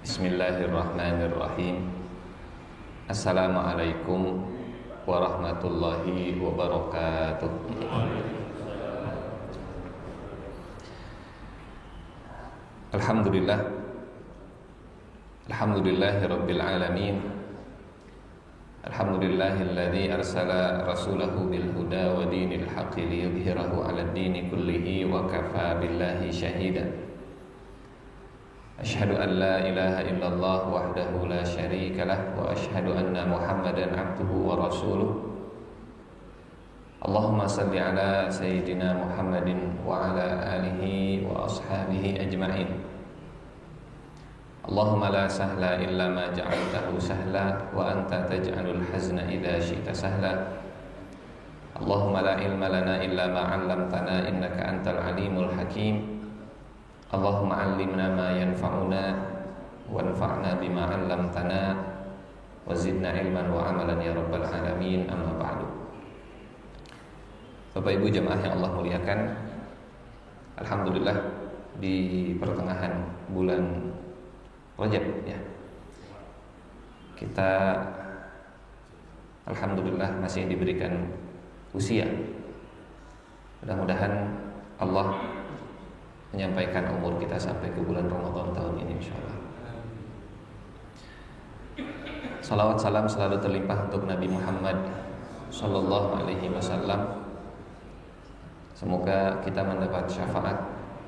Bismillahirrahmanirrahim. Assalamualaikum warahmatullahi wabarakatuh. Alhamdulillah. Alhamdulillahirabbil alamin. Alhamdulillahilladzi arsala rasulahu bil huda wa dinil haqqi liyudhhirahu 'alad dini kullihi wa kafa billahi shahida. Asyhadu an la ilaha illallah wahdahu la syarika lah wa asyhadu anna Muhammadan abduhu wa rasuluh. Allahumma salli ala sayyidina Muhammadin wa ala alihi wa ashabihi ajma'in. Allahumma la sahla illa ma ja'altahu sahla wa anta taj'alul hazna idza syi'ta sahla. Allahumma la ilma lana illa ma 'allamtana innaka antal alimul hakim. Allahumma 'allimna ma yanfa'una wanfa'na bima 'allamtana wa zidna ilman wa 'amalan ya rabbal alamin. Amma ba'du. Bapak Ibu jemaah yang Allah muliakan, alhamdulillah di pertengahan bulan Rajab ya, kita alhamdulillah masih diberikan usia. Mudah-mudahan Allah menyampaikan umur kita sampai ke bulan Ramadan tahun ini insyaallah. Salawat salam selalu terlimpah untuk Nabi Muhammad sallallahu alaihi wasallam. Semoga kita mendapat syafaat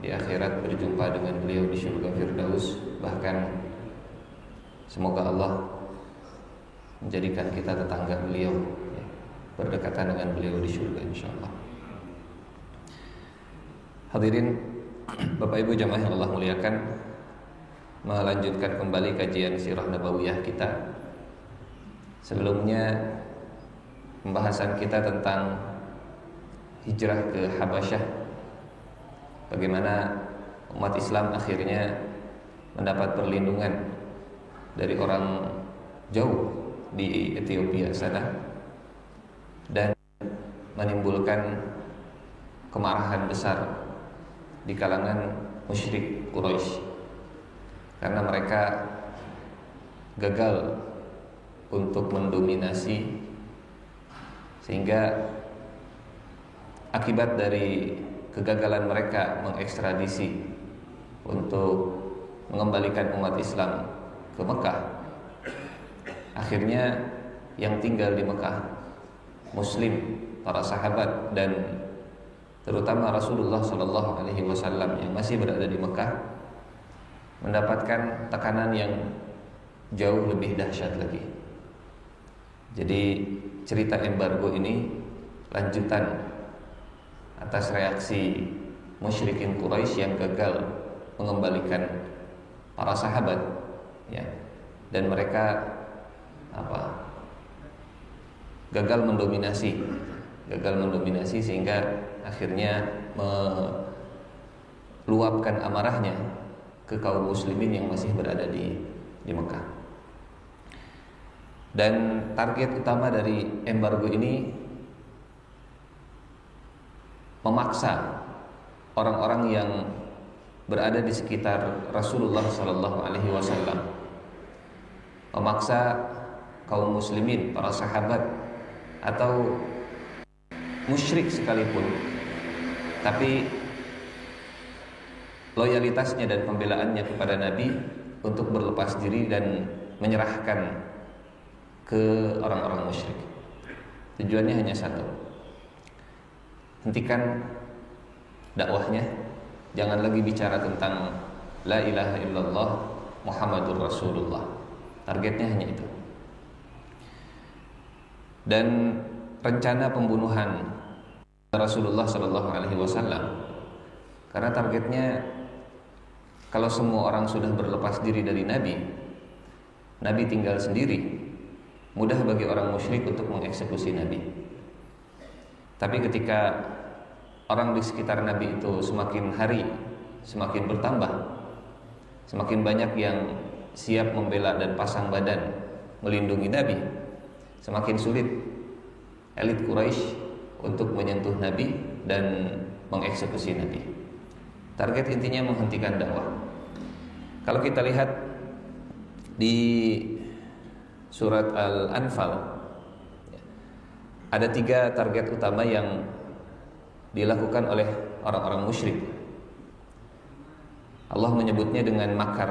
di akhirat, berjumpa dengan beliau di surga Firdaus. Bahkan semoga Allah menjadikan kita tetangga beliau, berdekatan dengan beliau di surga insyaallah. Hadirin Bapak Ibu jamaah yang Allah muliakan, melanjutkan kembali kajian sirah nabawiyah kita. Sebelumnya pembahasan kita tentang hijrah ke Habasyah, bagaimana umat Islam akhirnya mendapat perlindungan dari orang jauh di Ethiopia sana dan menimbulkan kemarahan besar di kalangan musyrik Quraisy karena mereka gagal untuk mendominasi, sehingga akibat dari kegagalan mereka mengekstradisi untuk mengembalikan umat Islam ke Mekah, akhirnya yang tinggal di Mekah, Muslim, para sahabat dan terutama Rasulullah Sallallahu Alaihi Wasallam yang masih berada di Mekah, mendapatkan tekanan yang jauh lebih dahsyat lagi. Jadi cerita embargo ini lanjutan atas reaksi musyrikin Quraisy yang gagal mengembalikan para sahabat, ya, dan mereka gagal mendominasi sehingga akhirnya meluapkan amarahnya ke kaum muslimin yang masih berada di Mekah. Dan target utama dari embargo ini memaksa orang-orang yang berada di sekitar Rasulullah Sallallahu Alaihi Wasallam, memaksa kaum muslimin, para sahabat atau musyrik sekalipun, tapi loyalitasnya dan pembelaannya kepada Nabi untuk berlepas diri dan menyerahkan ke orang-orang musyrik. Tujuannya hanya satu: hentikan dakwahnya, jangan lagi bicara tentang la ilaha illallah Muhammadur Rasulullah. Targetnya hanya itu. Dan rencana pembunuhan Rasulullah Sallallahu Alaihi Wasallam, karena targetnya kalau semua orang sudah berlepas diri dari Nabi tinggal sendiri, mudah bagi orang musyrik untuk mengeksekusi Nabi. Tapi ketika orang di sekitar Nabi itu semakin hari semakin bertambah, semakin banyak yang siap membela dan pasang badan melindungi Nabi, semakin sulit elit Quraisy untuk menyentuh Nabi dan mengeksekusi Nabi. Target intinya menghentikan dakwah. Kalau kita lihat Di surat Al-Anfal ada 3 target utama yang dilakukan oleh orang-orang musyrik. Allah menyebutnya dengan makar.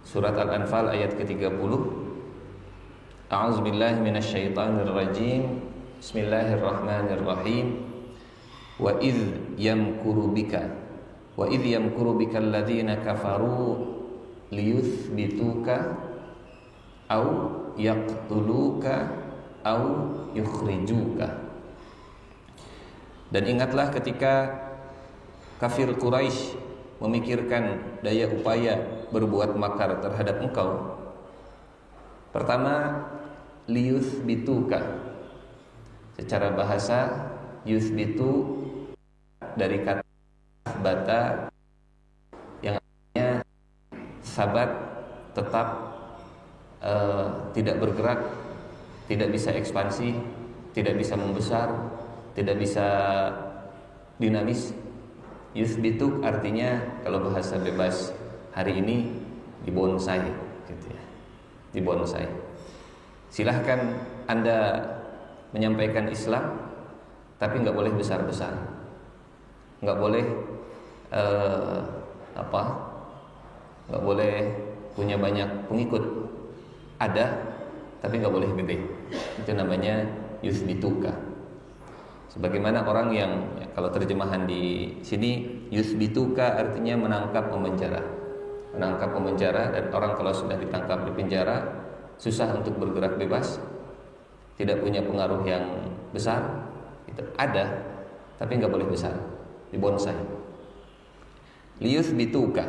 Surat Al-Anfal ayat ke-30. A'udzubillahi minasyaitonirrajim. Bismillahirrahmanirrahim. Wa idh yamkuru bika alladziina kafaru liyuthbituka au yaqtuluka au yukhrijuka. Dan ingatlah ketika kafir Quraisy memikirkan daya upaya berbuat makar terhadap engkau. Pertama, liyuthbituka. Secara bahasa yuthbitu dari kata bata yang artinya sabat, tetap, tidak bergerak, tidak bisa ekspansi, tidak bisa membesar, tidak bisa dinamis. Yuthbituk artinya kalau bahasa bebas hari ini dibonsai gitu ya. Dibonsai. Silahkan Anda menyampaikan Islam, tapi nggak boleh besar-besar, nggak boleh nggak boleh punya banyak pengikut. Ada, tapi nggak boleh gede. Itu namanya yuthbituka. Sebagaimana orang yang kalau terjemahan di sini yuthbituka artinya menangkap, memenjara. Menangkap, memenjara, dan orang kalau sudah ditangkap di penjara susah untuk bergerak bebas, tidak punya pengaruh yang besar. Itu ada, tapi nggak boleh besar, dibonsai. Liyuthbituka.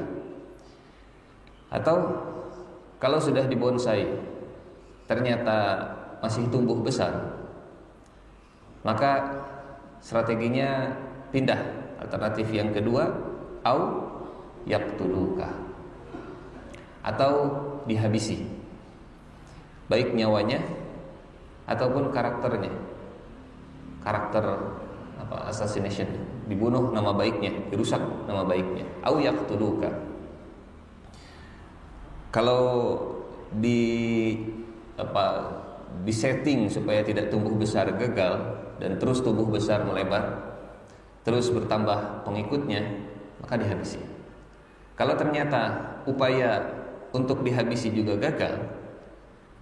Atau kalau sudah dibonsai ternyata masih tumbuh besar, maka strateginya pindah. Alternatif yang kedua, au yaqtuluka, atau dihabisi, baik nyawanya ataupun karakternya. Karakter assassination, dibunuh nama baiknya, dirusak nama baiknya. Au yaqtuluka. Kalau di setting supaya tidak tumbuh besar gagal dan terus tumbuh besar melebar, terus bertambah pengikutnya, maka dihabisi. Kalau ternyata upaya untuk dihabisi juga gagal,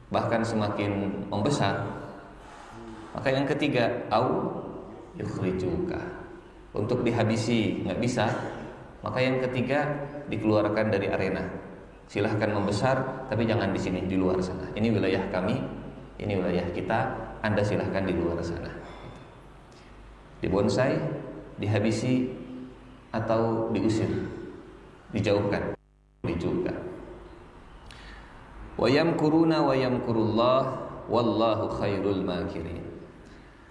bahkan semakin membesar, maka yang ketiga, au yukhrijuka. Untuk dihabisi nggak bisa, maka yang ketiga dikeluarkan dari arena. Silahkan membesar, tapi jangan di sini, di luar sana. Ini wilayah kami, ini wilayah kita. Anda silahkan di luar sana. Dibonsai, dihabisi, atau diusir, dijauhkan, dijuga. Wa yamkuruna wa yamkurullah wallahu khairul makirin.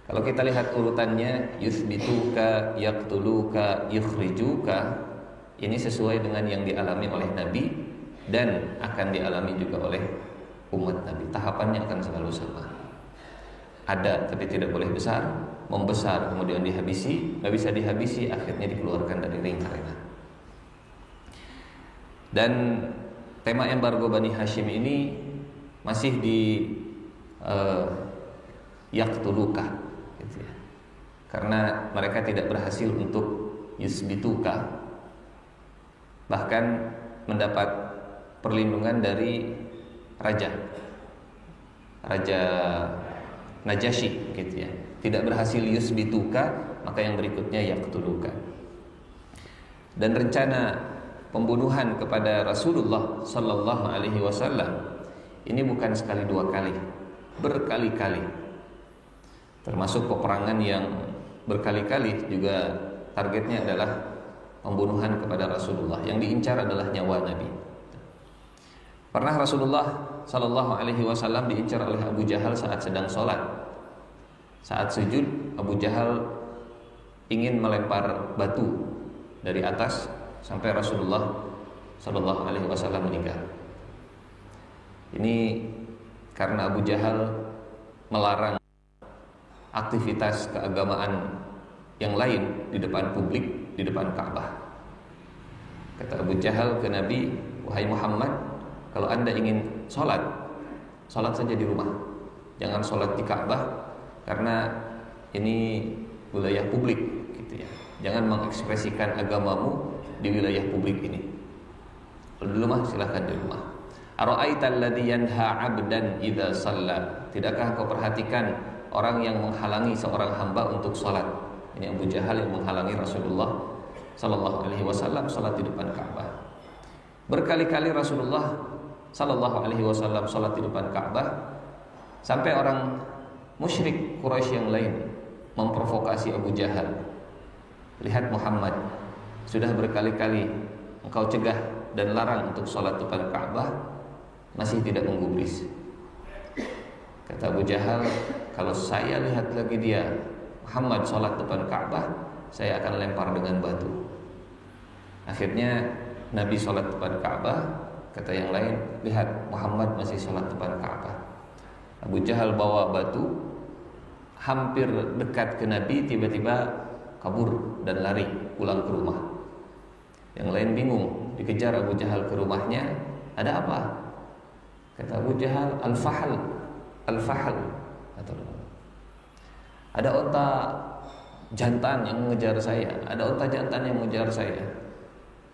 Kalau kita lihat urutannya, yuthbituka, yaqtuluka, yukhrijuka, ini sesuai dengan yang dialami oleh Nabi dan akan dialami juga oleh umat Nabi. Tahapannya akan selalu sama. Ada tapi tidak boleh besar, membesar kemudian dihabisi, nggak bisa dihabisi akhirnya dikeluarkan dari ring arena. Dan tema embargo Bani Hashim ini masih di yaqtuluka gitu ya. Karena mereka tidak berhasil untuk yusbituka, bahkan mendapat perlindungan dari raja Najasyi gitu ya. Tidak berhasil yusbituka, maka yang berikutnya yaqtuluka. Dan rencana pembunuhan kepada Rasulullah sallallahu alaihi wasallam ini bukan sekali dua kali, berkali-kali. Termasuk peperangan yang berkali-kali juga targetnya adalah pembunuhan kepada Rasulullah. Yang diincar adalah nyawa Nabi. Pernah Rasulullah sallallahu alaihi wasallam diincar oleh Abu Jahal saat sedang sholat. Saat sujud, Abu Jahal ingin melempar batu dari atas sampai Rasulullah sallallahu alaihi wasallam meninggal. Ini karena Abu Jahal melarang aktivitas keagamaan yang lain di depan publik, di depan Ka'bah. Kata Abu Jahal ke Nabi, wahai Muhammad, kalau Anda ingin sholat saja di rumah. Jangan sholat di Ka'bah, karena ini wilayah publik gitu ya. Jangan mengekspresikan agamamu di wilayah publik ini. Kalau di rumah silahkan di rumah. Ara'aital ladzi yanha 'abdan idza shalla. Tidakkah kau perhatikan orang yang menghalangi seorang hamba untuk sholat? Ini Abu Jahal yang menghalangi Rasulullah sallallahu alaihi wasallam sholat di depan Ka'bah. Berkali-kali Rasulullah sallallahu alaihi wasallam sholat di depan Ka'bah, sampai orang musyrik Quraisy yang lain memprovokasi Abu Jahal. Lihat Muhammad, sudah berkali-kali engkau cegah dan larang untuk sholat depan Ka'bah, masih tidak menggubris. Kata Abu Jahal, kalau saya lihat lagi dia Muhammad sholat depan Ka'bah, saya akan lempar dengan batu. Akhirnya Nabi sholat depan Ka'bah. Kata yang lain, lihat Muhammad masih sholat depan Ka'bah. Abu Jahal bawa batu, hampir dekat ke Nabi, tiba-tiba kabur dan lari pulang ke rumah. Yang lain bingung, dikejar Abu Jahal ke rumahnya. Ada apa? Kata Abu Jahal, al-fahl. Ada onta jantan yang mengejar saya. Ada onta jantan yang mengejar saya.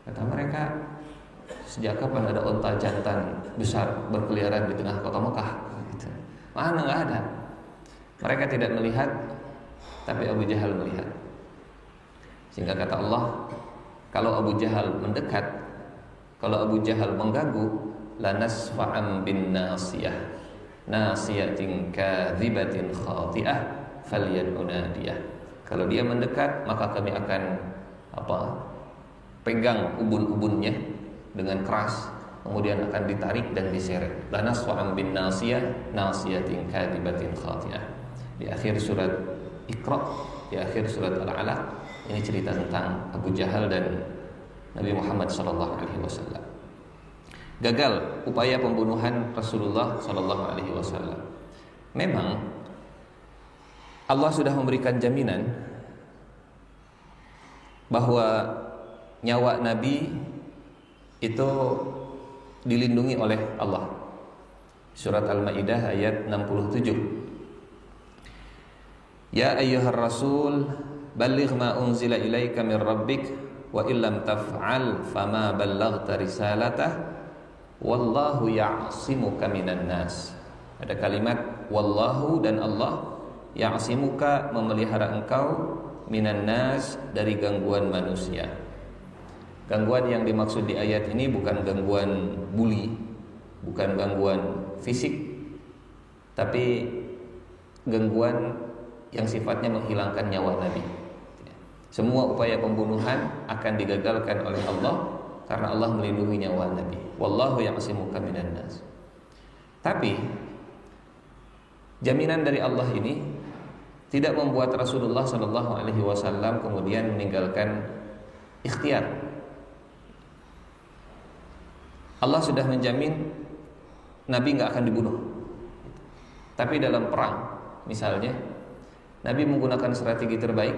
Kata mereka, sejak kapan ada onta jantan besar berkeliaran di tengah kota Mekah? Gitu. Mana nggak ada. Mereka tidak melihat, tapi Abu Jahal melihat. Sehingga kata Allah, kalau Abu Jahal mendekat, kalau Abu Jahal mengganggu, lanasfa'an bin nasiyah, nasiyatin kadzibatin khati'ah, falyad'u nadiyah. Kalau dia mendekat, maka kami akan pegang ubun-ubunnya dengan keras, kemudian akan ditarik dan diseret. Lanasfa'an bin nasiyah, nasiyatin kadzibatin khati'ah. Di akhir surat Iqra, di akhir surat Al-Alaq, ini cerita tentang Abu Jahal dan Nabi Muhammad SAW. Gagal upaya pembunuhan Rasulullah SAW. Memang Allah sudah memberikan jaminan bahwa nyawa Nabi itu dilindungi oleh Allah. Surat Al-Maidah ayat 67. Ya ayyuhar rasul balligh ma unzila ilaika min rabbik wa illam taf'al fama ballaghta risalatah wallahu ya'simuka minan nas. Ada kalimat wallahu dan Allah, ya'simuka memelihara engkau, minan nas dari gangguan manusia. Gangguan yang dimaksud di ayat ini bukan gangguan bully, bukan gangguan fisik, tapi gangguan yang sifatnya menghilangkan nyawa Nabi. Semua upaya pembunuhan akan digagalkan oleh Allah karena Allah melindungi nyawa Nabi. Wallahu ya'simuka minan nas. Tapi jaminan dari Allah ini tidak membuat Rasulullah SAW kemudian meninggalkan ikhtiar. Allah sudah menjamin Nabi nggak akan dibunuh. Tapi dalam perang, misalnya, Nabi menggunakan strategi terbaik,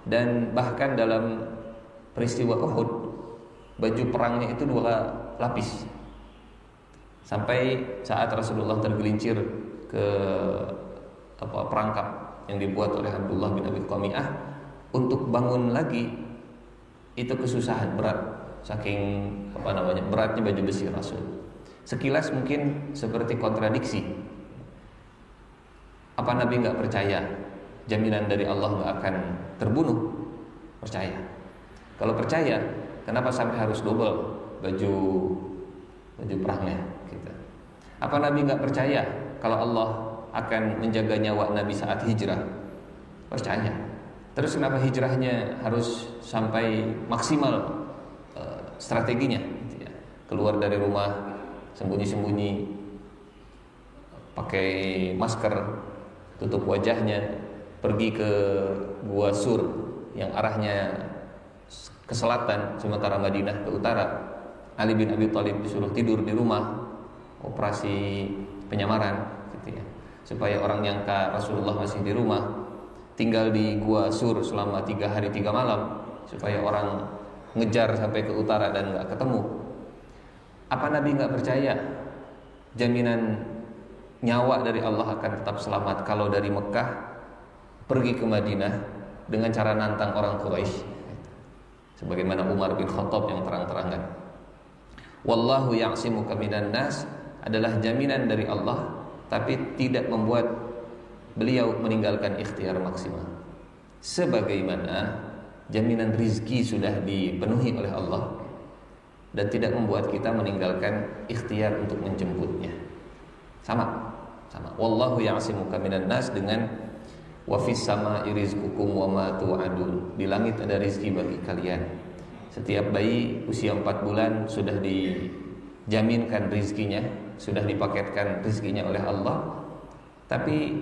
dan bahkan dalam peristiwa Uhud, baju perangnya itu 2 lapis. Sampai saat Rasulullah tergelincir ke perangkap yang dibuat oleh Abdullah bin Abi Qami'ah, untuk bangun lagi itu kesusahan, berat, saking beratnya baju besi Rasul. Sekilas mungkin seperti kontradiksi. Apa Nabi nggak percaya jaminan dari Allah nggak akan terbunuh? Percaya. Kalau percaya, kenapa sampai harus double baju perangnya? Gitu. Apa Nabi nggak percaya kalau Allah akan menjaga nyawa Nabi saat hijrah? Percaya. Terus kenapa hijrahnya harus sampai maksimal strateginya? Gitu ya. Keluar dari rumah sembunyi-sembunyi, pakai masker, tutup wajahnya, pergi ke Gua Sur yang arahnya ke selatan, sementara Madinah ke utara. Ali bin Abi Thalib disuruh tidur di rumah, operasi penyamaran gitu ya, supaya orang nyangka Rasulullah masih di rumah. Tinggal di Gua Sur selama 3 hari 3 malam supaya orang ngejar sampai ke utara dan gak ketemu. Apa Nabi nggak percaya jaminan nyawa dari Allah akan tetap selamat kalau dari Mekah pergi ke Madinah dengan cara nantang orang Quraisy, sebagaimana Umar bin Khattab yang terang-terangan. Wallahu ya'simuka minan nas adalah jaminan dari Allah, tapi tidak membuat beliau meninggalkan ikhtiar maksimal. Sebagaimana jaminan rizki sudah dipenuhi oleh Allah dan tidak membuat kita meninggalkan ikhtiar untuk menjemputnya. Sama. Wallahu ya'simuka minan nas dengan wa fis sama'i rizqukum wa ma tu'adun. Di langit ada rizki bagi kalian. Setiap bayi usia 4 bulan sudah dijaminkan rizkinya, sudah dipaketkan rizkinya oleh Allah. Tapi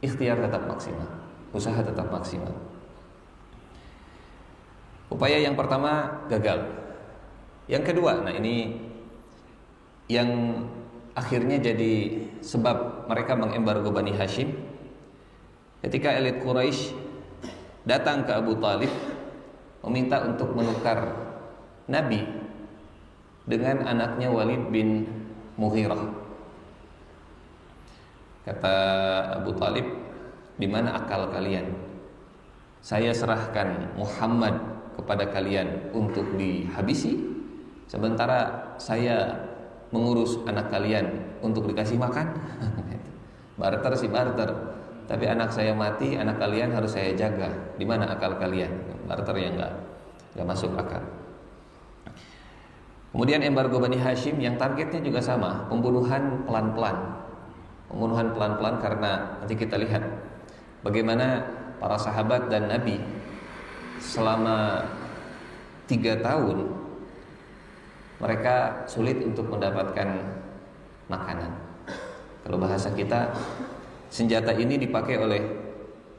ikhtiar tetap maksimal, usaha tetap maksimal. Upaya yang pertama gagal. Yang kedua, nah ini yang akhirnya jadi sebab mereka mengembargo Bani Hashim. Ketika elit Quraisy datang ke Abu Talib meminta untuk menukar Nabi dengan anaknya Walid bin Mughirah. Kata Abu Talib, di mana akal kalian? Saya serahkan Muhammad kepada kalian untuk dihabisi, sementara saya mengurus anak kalian untuk dikasih makan. Barter sih barter, tapi anak saya mati, anak kalian harus saya jaga. Di mana akal kalian? Barter yang nggak masuk akal. Kemudian embargo Bani Hashim yang targetnya juga sama, pembunuhan pelan-pelan. Pembunuhan pelan-pelan karena nanti kita lihat bagaimana para sahabat dan Nabi selama 3 tahun mereka sulit untuk mendapatkan makanan. Kalau bahasa kita, senjata ini dipakai oleh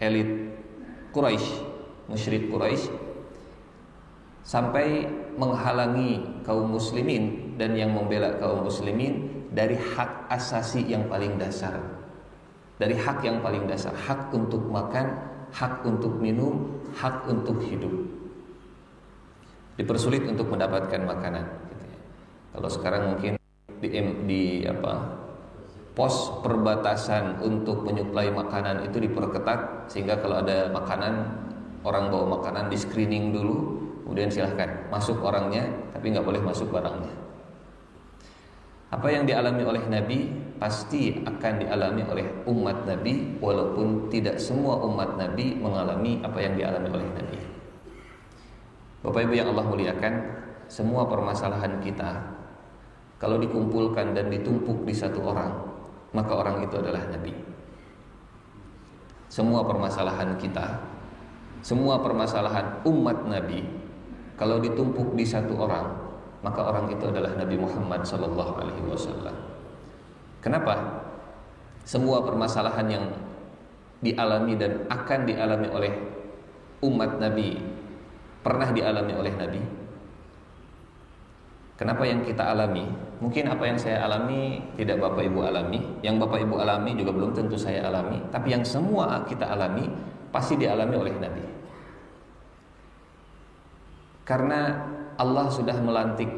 elit Quraisy, musyrik Quraisy, sampai menghalangi kaum muslimin dan yang membela kaum muslimin dari hak asasi yang paling dasar. Dari hak yang paling dasar, hak untuk makan, hak untuk minum, hak untuk hidup. Dipersulit untuk mendapatkan makanan. Kalau sekarang mungkin di pos perbatasan untuk menyuplai makanan itu diperketat, sehingga kalau ada makanan, orang bawa makanan di screening dulu, kemudian silahkan masuk orangnya, tapi nggak boleh masuk barangnya. Apa yang dialami oleh Nabi pasti akan dialami oleh umat Nabi, walaupun tidak semua umat Nabi mengalami apa yang dialami oleh Nabi. Bapak Ibu yang Allah muliakan, semua permasalahan kita kalau dikumpulkan dan ditumpuk di satu orang, maka orang itu adalah Nabi. Semua permasalahan kita, semua permasalahan umat Nabi, kalau ditumpuk di satu orang, maka orang itu adalah Nabi Muhammad SAW. Kenapa? Semua permasalahan yang dialami dan akan dialami oleh umat Nabi pernah dialami oleh Nabi. Kenapa yang kita alami? Mungkin apa yang saya alami tidak Bapak Ibu alami, yang Bapak Ibu alami juga belum tentu saya alami, tapi yang semua kita alami pasti dialami oleh Nabi. Karena Allah sudah melantik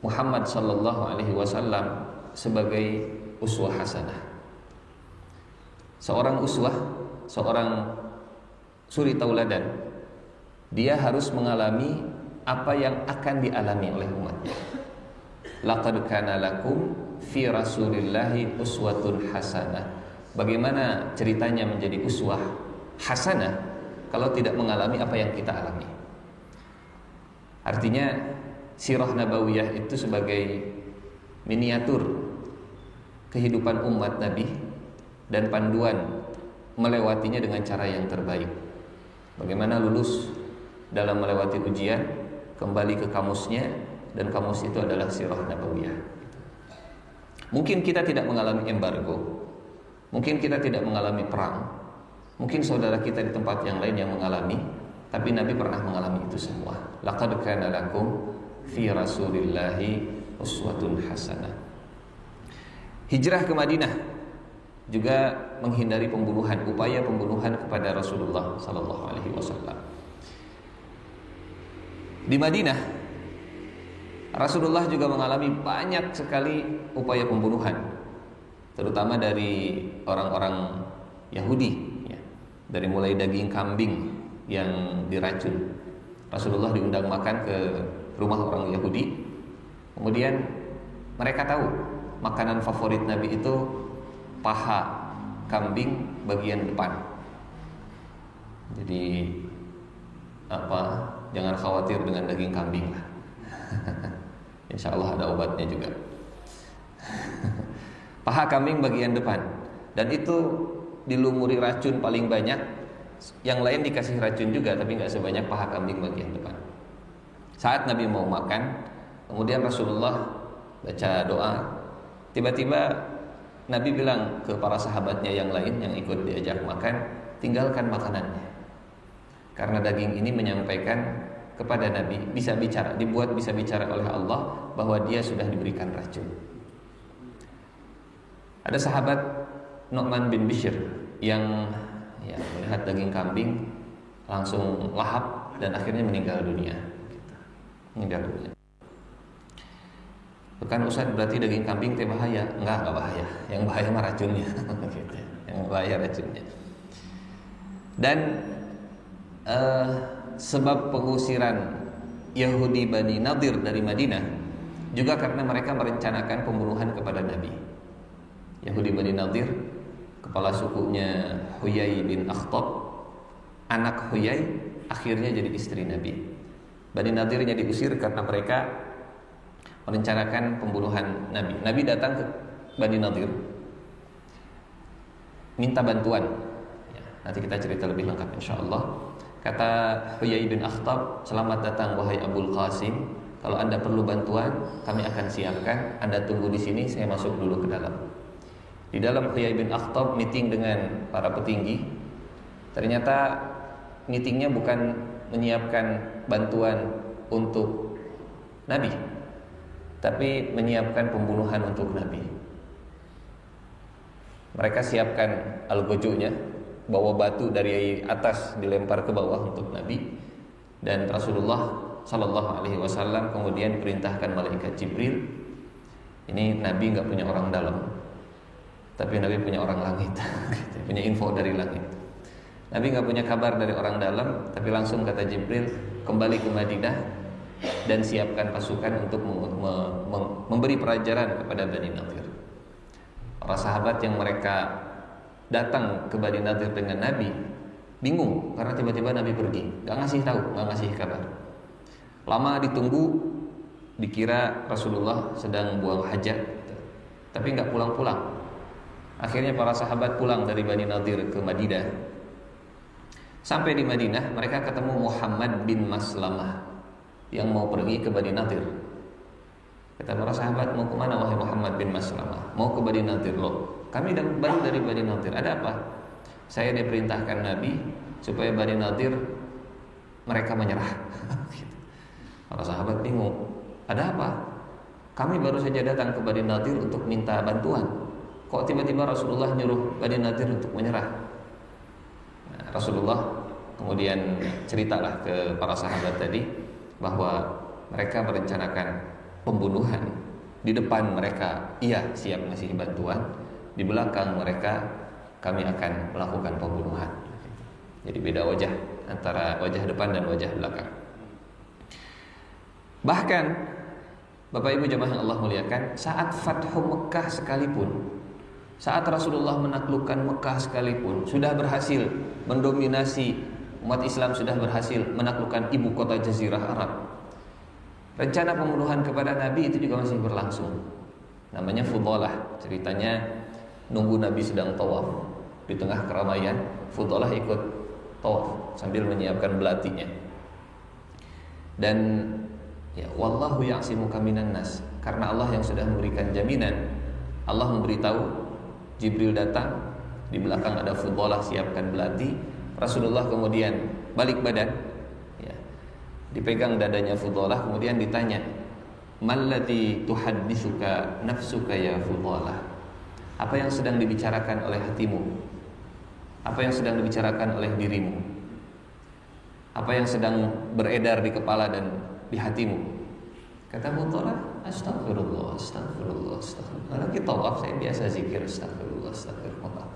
Muhammad SAW sebagai uswah hasanah. Seorang uswah, seorang suri tauladan, dia harus mengalami apa yang akan dialami oleh umatnya. Laqad kana lakum fi Rasulillahi uswatun hasanah. Bagaimana ceritanya menjadi uswah hasanah kalau tidak mengalami apa yang kita alami? Artinya sirah nabawiyah itu sebagai miniatur kehidupan umat Nabi dan panduan melewatinya dengan cara yang terbaik. Bagaimana lulus dalam melewati ujian, kembali ke kamusnya, dan kamus itu adalah sirah nabawiyah. Mungkin kita tidak mengalami embargo, mungkin kita tidak mengalami perang, mungkin saudara kita di tempat yang lain yang mengalami, tapi Nabi pernah mengalami itu semua. Laqad kana lakum fi Rasulillahi uswatun hasanah. Hijrah ke Madinah juga menghindari pembunuhan, upaya pembunuhan kepada Rasulullah sallallahu alaihi wasallam. Di Madinah Rasulullah juga mengalami banyak sekali upaya pembunuhan, terutama dari orang-orang Yahudi, ya. Dari mulai daging kambing yang diracun, Rasulullah diundang makan ke rumah orang Yahudi. Kemudian mereka tahu makanan favorit Nabi itu paha kambing bagian depan. Jadi jangan khawatir dengan daging kambing lah. Insya Allah ada obatnya juga. Paha kambing bagian depan, dan itu dilumuri racun paling banyak. Yang lain dikasih racun juga, tapi nggak sebanyak paha kambing bagian depan. Saat Nabi mau makan, kemudian Rasulullah baca doa. Tiba-tiba Nabi bilang ke para sahabatnya yang lain yang ikut diajak makan, tinggalkan makanannya, karena daging ini menyampaikan kepada Nabi, bisa bicara, dibuat bisa bicara oleh Allah bahwa dia sudah diberikan racun. Ada sahabat Nu'man bin Bishr yang melihat daging kambing langsung lahap dan akhirnya meninggal dunia. Bukan Ustaz, berarti daging kambing teh bahaya? Enggak bahaya. Yang bahaya mah racunnya. Yang bahaya racunnya. Dan sebab pengusiran Yahudi Bani Nadir dari Madinah juga karena mereka merencanakan pembunuhan kepada Nabi. Yahudi Bani Nadir, kepala sukunya Huyai bin Akhtab, anak Huyai akhirnya jadi istri Nabi. Bani Nadirnya diusir karena mereka merencanakan pembunuhan Nabi. Nabi datang ke Bani Nadir minta bantuan. Nanti kita cerita lebih lengkap insyaallah. Kata Huyai bin Akhtab, selamat datang wahai Abul Qasim. Kalau Anda perlu bantuan, kami akan siapkan. Anda tunggu di sini, saya masuk dulu ke dalam. Di dalam Huyai bin Akhtab meeting dengan para petinggi. Ternyata meetingnya bukan menyiapkan bantuan untuk Nabi, tapi menyiapkan pembunuhan untuk Nabi. Mereka siapkan al-gojunya, bawa batu dari atas dilempar ke bawah untuk Nabi, dan Rasulullah Sallallahu Alaihi Wasallam kemudian perintahkan malaikat Jibril. Ini Nabi nggak punya orang dalam, tapi Nabi punya orang langit, punya info dari langit. Nabi nggak punya kabar dari orang dalam, tapi langsung kata Jibril, kembali ke Madinah dan siapkan pasukan untuk memberi pelajaran kepada Bani Nadir. Para sahabat yang mereka datang ke Bani Nadir dengan Nabi bingung karena tiba-tiba Nabi pergi, nggak ngasih tahu, nggak ngasih kabar. Lama ditunggu, dikira Rasulullah sedang buang hajat, tapi nggak pulang-pulang. Akhirnya para sahabat pulang dari Bani Nadir ke Madinah. Sampai di Madinah mereka ketemu Muhammad bin Maslamah yang mau pergi ke Bani Nadir. Kata para sahabat, mau ke mana wahai Muhammad bin Maslamah? Mau ke Bani Nadir. Loh, kami baru dari Bani Nadir. Ada apa? Saya diperintahkan Nabi supaya Bani Nadir mereka menyerah. Para sahabat bingung. Ada apa? Kami baru saja datang ke Bani Nadir untuk minta bantuan. Kok tiba-tiba Rasulullah nyuruh Bani Nadir untuk menyerah? Nah, Rasulullah kemudian ceritalah ke para sahabat tadi bahwa mereka merencanakan pembunuhan. Di depan mereka iya siap ngasih bantuan, di belakang mereka kami akan melakukan pembunuhan. Jadi beda wajah antara wajah depan dan wajah belakang. Bahkan Bapak Ibu jemaah yang Allah muliakan, saat Fathu Mekah sekalipun, saat Rasulullah menaklukkan Mekah sekalipun, sudah berhasil mendominasi umat Islam, sudah berhasil menaklukkan ibu kota Jazirah Arab. Rencana pembunuhan kepada Nabi itu juga masih berlangsung. Namanya Fudalah. Ceritanya nunggu Nabi sedang tawaf di tengah keramaian, Fudalah ikut tawaf sambil menyiapkan belatinya. Dan ya, wallahu ya'simuka minan nas, karena Allah yang sudah memberikan jaminan. Allah memberitahu, Jibril datang, di belakang ada Fudalah siapkan belati. Rasulullah kemudian balik badan, dipegang dadanya Fudalah, kemudian ditanya, "Mallati tuhadditsuka nafsuka ya Fudalah?" Apa yang sedang dibicarakan oleh hatimu? Apa yang sedang dibicarakan oleh dirimu? Apa yang sedang beredar di kepala dan di hatimu? Kata Fudalah, astagfirullah, astagfirullah, astagfirullah. Lagi tawaf saya biasa zikir astagfirullah, astagfirullah.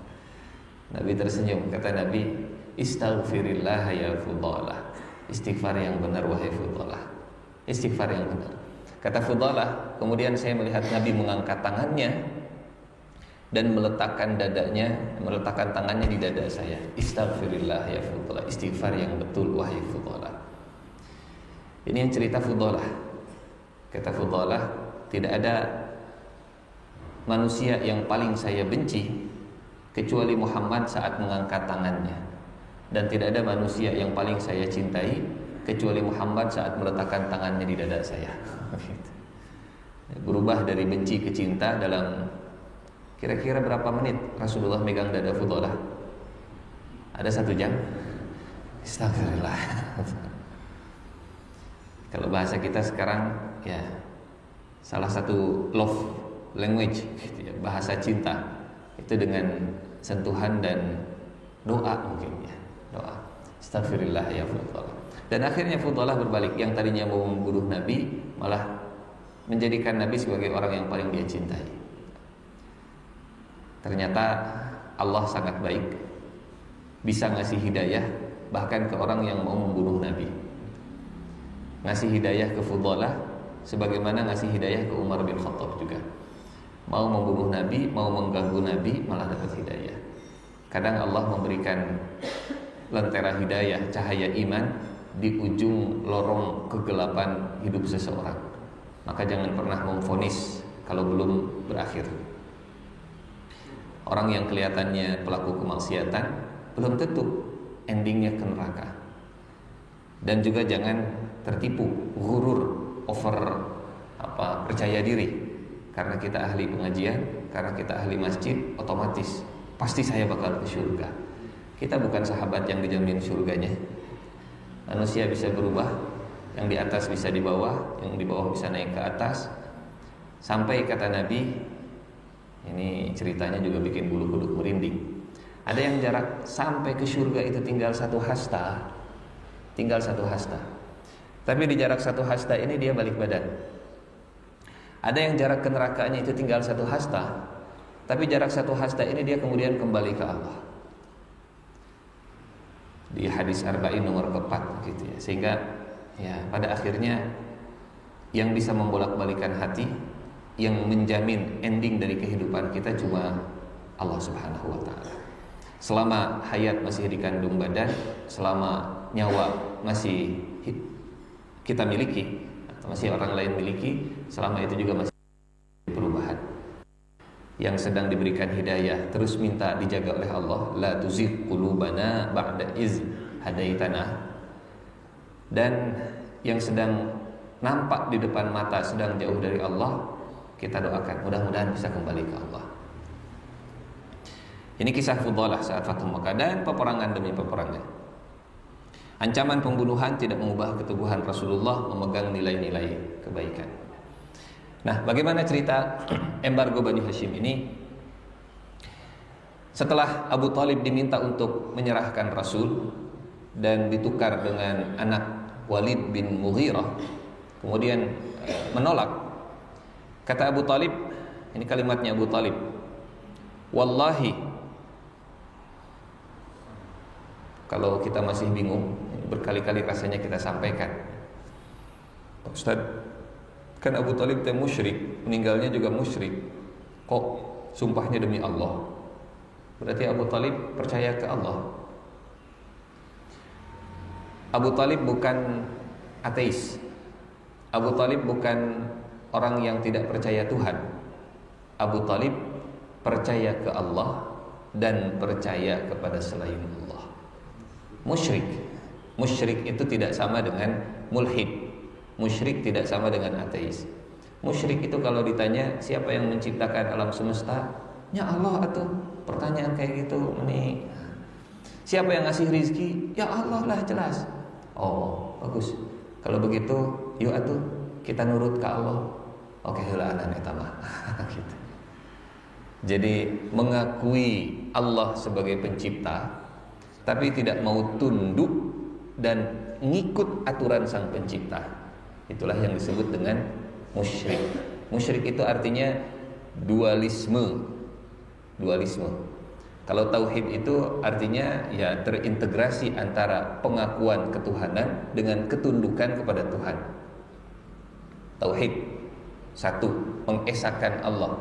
Nabi tersenyum, kata Nabi, istaghfirillah ya Fudalah. Istighfar yang benar wahai Fudalah. Istighfar yang benar. Kata Fudalah, kemudian saya melihat Nabi mengangkat tangannya dan meletakkan tangannya di dada saya. Istaghfirillah ya Fudalah. Istighfar yang betul wahai Fudalah. Ini yang cerita Fudalah. Kata Fudalah, tidak ada manusia yang paling saya benci kecuali Muhammad saat mengangkat tangannya, dan tidak ada manusia yang paling saya cintai kecuali Muhammad saat meletakkan tangannya di dada saya. Berubah dari benci ke cinta dalam kira-kira berapa menit Rasulullah megang dada Fudalah? Ada 1 jam? Astagfirullah. Kalau bahasa kita sekarang, ya salah satu love language, gitu ya, bahasa cinta itu dengan sentuhan dan doa mungkin ya, doa. Astagfirullah ya Fudalah. Dan akhirnya Fudalah berbalik, yang tadinya mau membunuh Nabi malah menjadikan Nabi sebagai orang yang paling dia cintai. Ternyata Allah sangat baik, bisa ngasih hidayah bahkan ke orang yang mau membunuh Nabi. Ngasih hidayah ke Fudalah sebagaimana ngasih hidayah ke Umar bin Khattab juga. Mau membunuh Nabi, mau mengganggu Nabi, malah dapat hidayah. Kadang Allah memberikan lentera hidayah, cahaya iman di ujung lorong kegelapan hidup seseorang. Maka jangan pernah memvonis kalau belum berakhir. Orang yang kelihatannya pelaku kemaksiatan belum tentu endingnya ke neraka. Dan juga jangan tertipu, ghurur, percaya diri. Karena kita ahli pengajian, karena kita ahli masjid, otomatis pasti saya bakal ke surga. Kita bukan sahabat yang dijamin surganya. Manusia bisa berubah, yang di atas bisa di bawah, yang di bawah bisa naik ke atas. Sampai kata Nabi, ini ceritanya juga bikin bulu kuduk merinding. Ada yang jarak sampai ke surga itu tinggal 1 hasta. Tinggal 1 hasta. Tapi di jarak 1 hasta ini dia balik badan. Ada yang jarak ke nerakanya itu tinggal 1 hasta, tapi jarak 1 hasta ini dia kemudian kembali ke Allah. Di hadis Arba'in nomor ke-4 gitu ya. Sehingga ya pada akhirnya yang bisa membolak-balikan hati, yang menjamin ending dari kehidupan kita cuma Allah Subhanahu wa taala. Selama hayat masih dikandung badan, selama nyawa masih kita miliki atau masih orang lain miliki, selama itu juga masih perubahan. Yang sedang diberikan hidayah terus minta dijaga oleh Allah, la tuzigh qulubana ba'da iz hadaitana. Dan yang sedang nampak di depan mata sedang jauh dari Allah, kita doakan mudah-mudahan bisa kembali ke Allah. Ini kisah Fudalah saat Fathu Makkah dan peperangan demi peperangan. Ancaman pembunuhan tidak mengubah keteguhan Rasulullah memegang nilai-nilai kebaikan. Nah, bagaimana cerita embargo Bani Hashim ini? Setelah Abu Thalib diminta untuk menyerahkan Rasul dan ditukar dengan anak Walid bin Mughirah, kemudian menolak. Kata Abu Thalib, ini kalimatnya Abu Thalib, wallahi, kalau kita masih bingung, berkali-kali rasanya kita sampaikan, Ustaz, kan Abu Thalib teh musyrik, meninggalnya juga musyrik, kok sumpahnya demi Allah? Berarti Abu Thalib percaya ke Allah. Abu Thalib bukan ateis. Abu Thalib bukan orang yang tidak percaya Tuhan. Abu Thalib percaya ke Allah dan percaya kepada selain Allah. Musyrik. Musyrik itu tidak sama dengan mulhid. Musyrik tidak sama dengan ateis. Musyrik itu kalau ditanya siapa yang menciptakan alam semesta, ya Allah atuh. Pertanyaan kayak gitu ini. Siapa yang ngasih rizki? Ya Allah lah, jelas. Oh, bagus. Kalau begitu, yuk atuh kita nurut ke Allah. Oke, heula anan eta mah. Gitu. Jadi mengakui Allah sebagai pencipta, tapi tidak mau tunduk dan ngikut aturan sang pencipta. Itulah yang disebut dengan musyrik. Musyrik itu artinya dualisme. Kalau tauhid itu artinya ya terintegrasi antara pengakuan ketuhanan dengan ketundukan kepada Tuhan. Tauhid satu, mengesahkan Allah.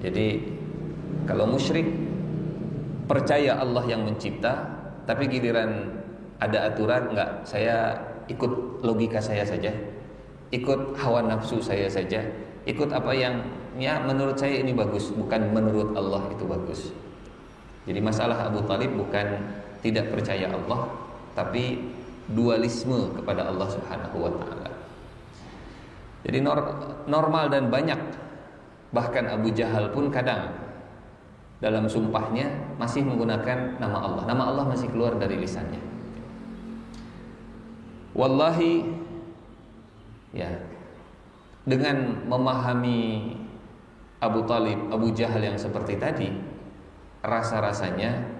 Jadi kalau musyrik percaya Allah yang mencipta, tapi giliran ada aturan enggak, saya ikut logika saya saja, ikut hawa nafsu saya saja, ikut apa yang ya menurut saya ini bagus, bukan menurut Allah itu bagus. Jadi masalah Abu Thalib bukan tidak percaya Allah, tapi dualisme kepada Allah Subhanahu wa taala. Jadi normal dan banyak, bahkan Abu Jahal pun kadang dalam sumpahnya masih menggunakan nama Allah. Nama Allah masih keluar dari lisannya. Wallahi, ya, dengan memahami Abu Thalib, Abu Jahal yang seperti tadi, rasa-rasanya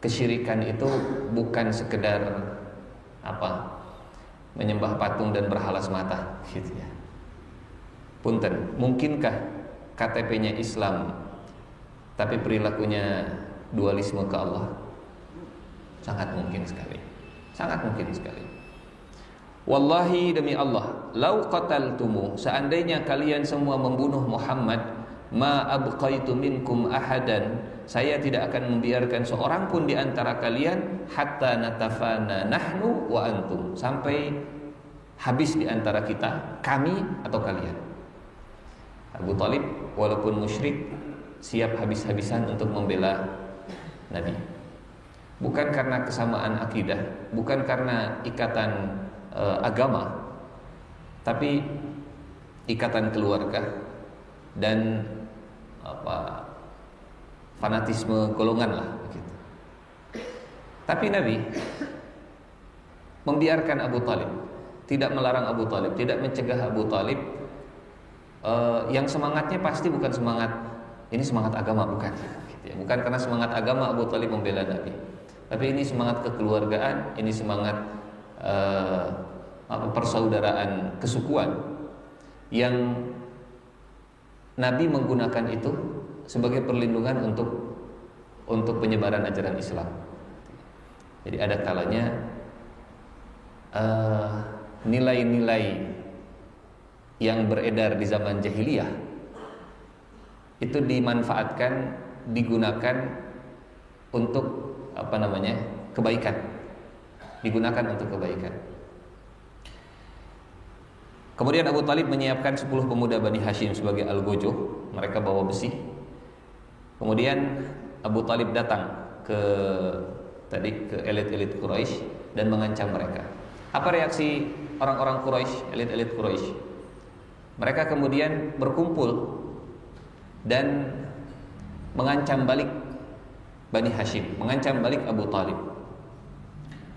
kesyirikan itu bukan sekedar menyembah patung dan berhala semata gitu ya. Punten, mungkinkah KTP-nya Islam tapi perilakunya dualisme ke Allah? Sangat mungkin sekali. Sangat mungkin sekali. Wallahi, demi Allah, lau qataltumu, seandainya kalian semua membunuh Muhammad, ma abqaitu minkum ahadan, saya tidak akan membiarkan seorang pun di antara kalian hatta natafana nahnu wa antum, sampai habis di antara kita, kami atau kalian. Abu Thalib walaupun musyrik siap habis-habisan untuk membela Nabi. Bukan karena kesamaan akidah, bukan karena ikatan agama, tapi ikatan keluarga dan fanatisme golongan lah begitu. Tapi Nabi membiarkan Abu Thalib, tidak melarang Abu Thalib, tidak mencegah Abu Thalib. Yang semangatnya pasti bukan semangat ini semangat agama, bukan gitu ya. Bukan karena semangat agama Abu Thalib membela Nabi, tapi ini semangat kekeluargaan, ini semangat persaudaraan, kesukuan, yang Nabi menggunakan itu sebagai perlindungan untuk penyebaran ajaran Islam. Jadi ada kalanya nilai-nilai yang beredar di zaman jahiliyah itu dimanfaatkan, digunakan untuk kebaikan. Digunakan untuk kebaikan. Kemudian Abu Thalib menyiapkan 10 pemuda Bani Hashim sebagai algojo. Mereka bawa besi. Kemudian Abu Thalib datang ke elit-elit Quraisy dan mengancam mereka. Apa reaksi orang-orang Quraisy, elit-elit Quraisy? Mereka kemudian berkumpul dan mengancam balik Bani Hashim, mengancam balik Abu Thalib.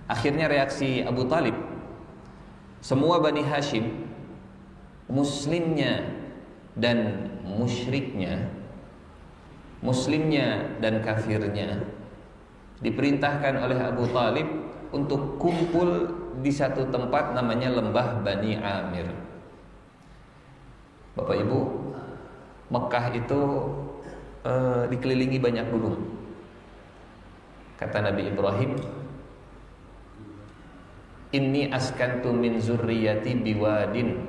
Akhirnya reaksi Abu Thalib, semua Bani Hashim, muslimnya dan musyriknya, muslimnya dan kafirnya, diperintahkan oleh Abu Thalib untuk kumpul di satu tempat namanya Lembah Bani Amir. Bapak Ibu, Mekah itu dikelilingi banyak gunung. Kata Nabi Ibrahim, inni askantu min zurriyati biwadin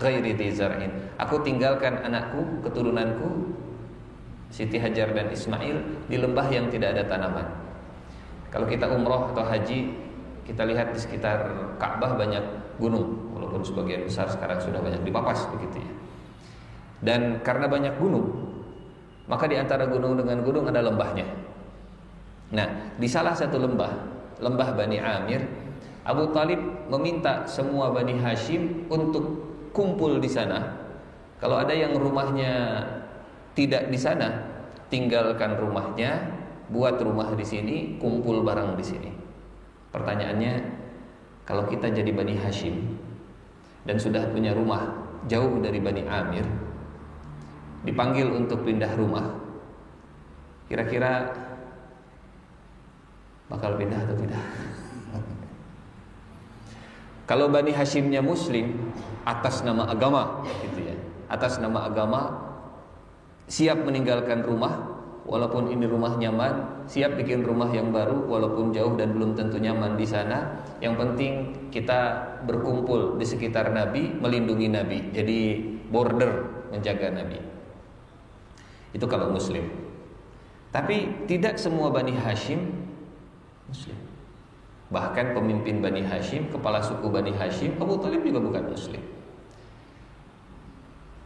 ghairi dzi zar'in. Aku tinggalkan anakku, keturunanku Siti Hajar dan Ismail di lembah yang tidak ada tanaman. Kalau kita umroh atau haji, kita lihat di sekitar Ka'bah banyak gunung, walaupun sebagian besar sekarang sudah banyak dipapas begitu ya. Dan karena banyak gunung, maka di antara gunung dengan gunung ada lembahnya. Nah, di salah satu lembah Bani Amir, Abu Thalib meminta semua Bani Hashim untuk kumpul di sana. Kalau ada yang rumahnya tidak di sana, tinggalkan rumahnya, buat rumah di sini, kumpul barang di sini. Pertanyaannya, kalau kita jadi Bani Hashim dan sudah punya rumah jauh dari Bani Amir, dipanggil untuk pindah rumah, kira-kira bakal pindah atau tidak? Kalau Bani Hashimnya Muslim atas nama agama, gitu ya, atas nama agama siap meninggalkan rumah walaupun ini rumah nyaman, siap bikin rumah yang baru walaupun jauh dan belum tentu nyaman di sana. Yang penting kita berkumpul di sekitar Nabi, melindungi Nabi, jadi border menjaga Nabi. Itu kalau Muslim. Tapi tidak semua Bani Hashim Muslim. Bahkan pemimpin Bani Hashim, kepala suku Bani Hashim, Abu Thalib juga bukan Muslim.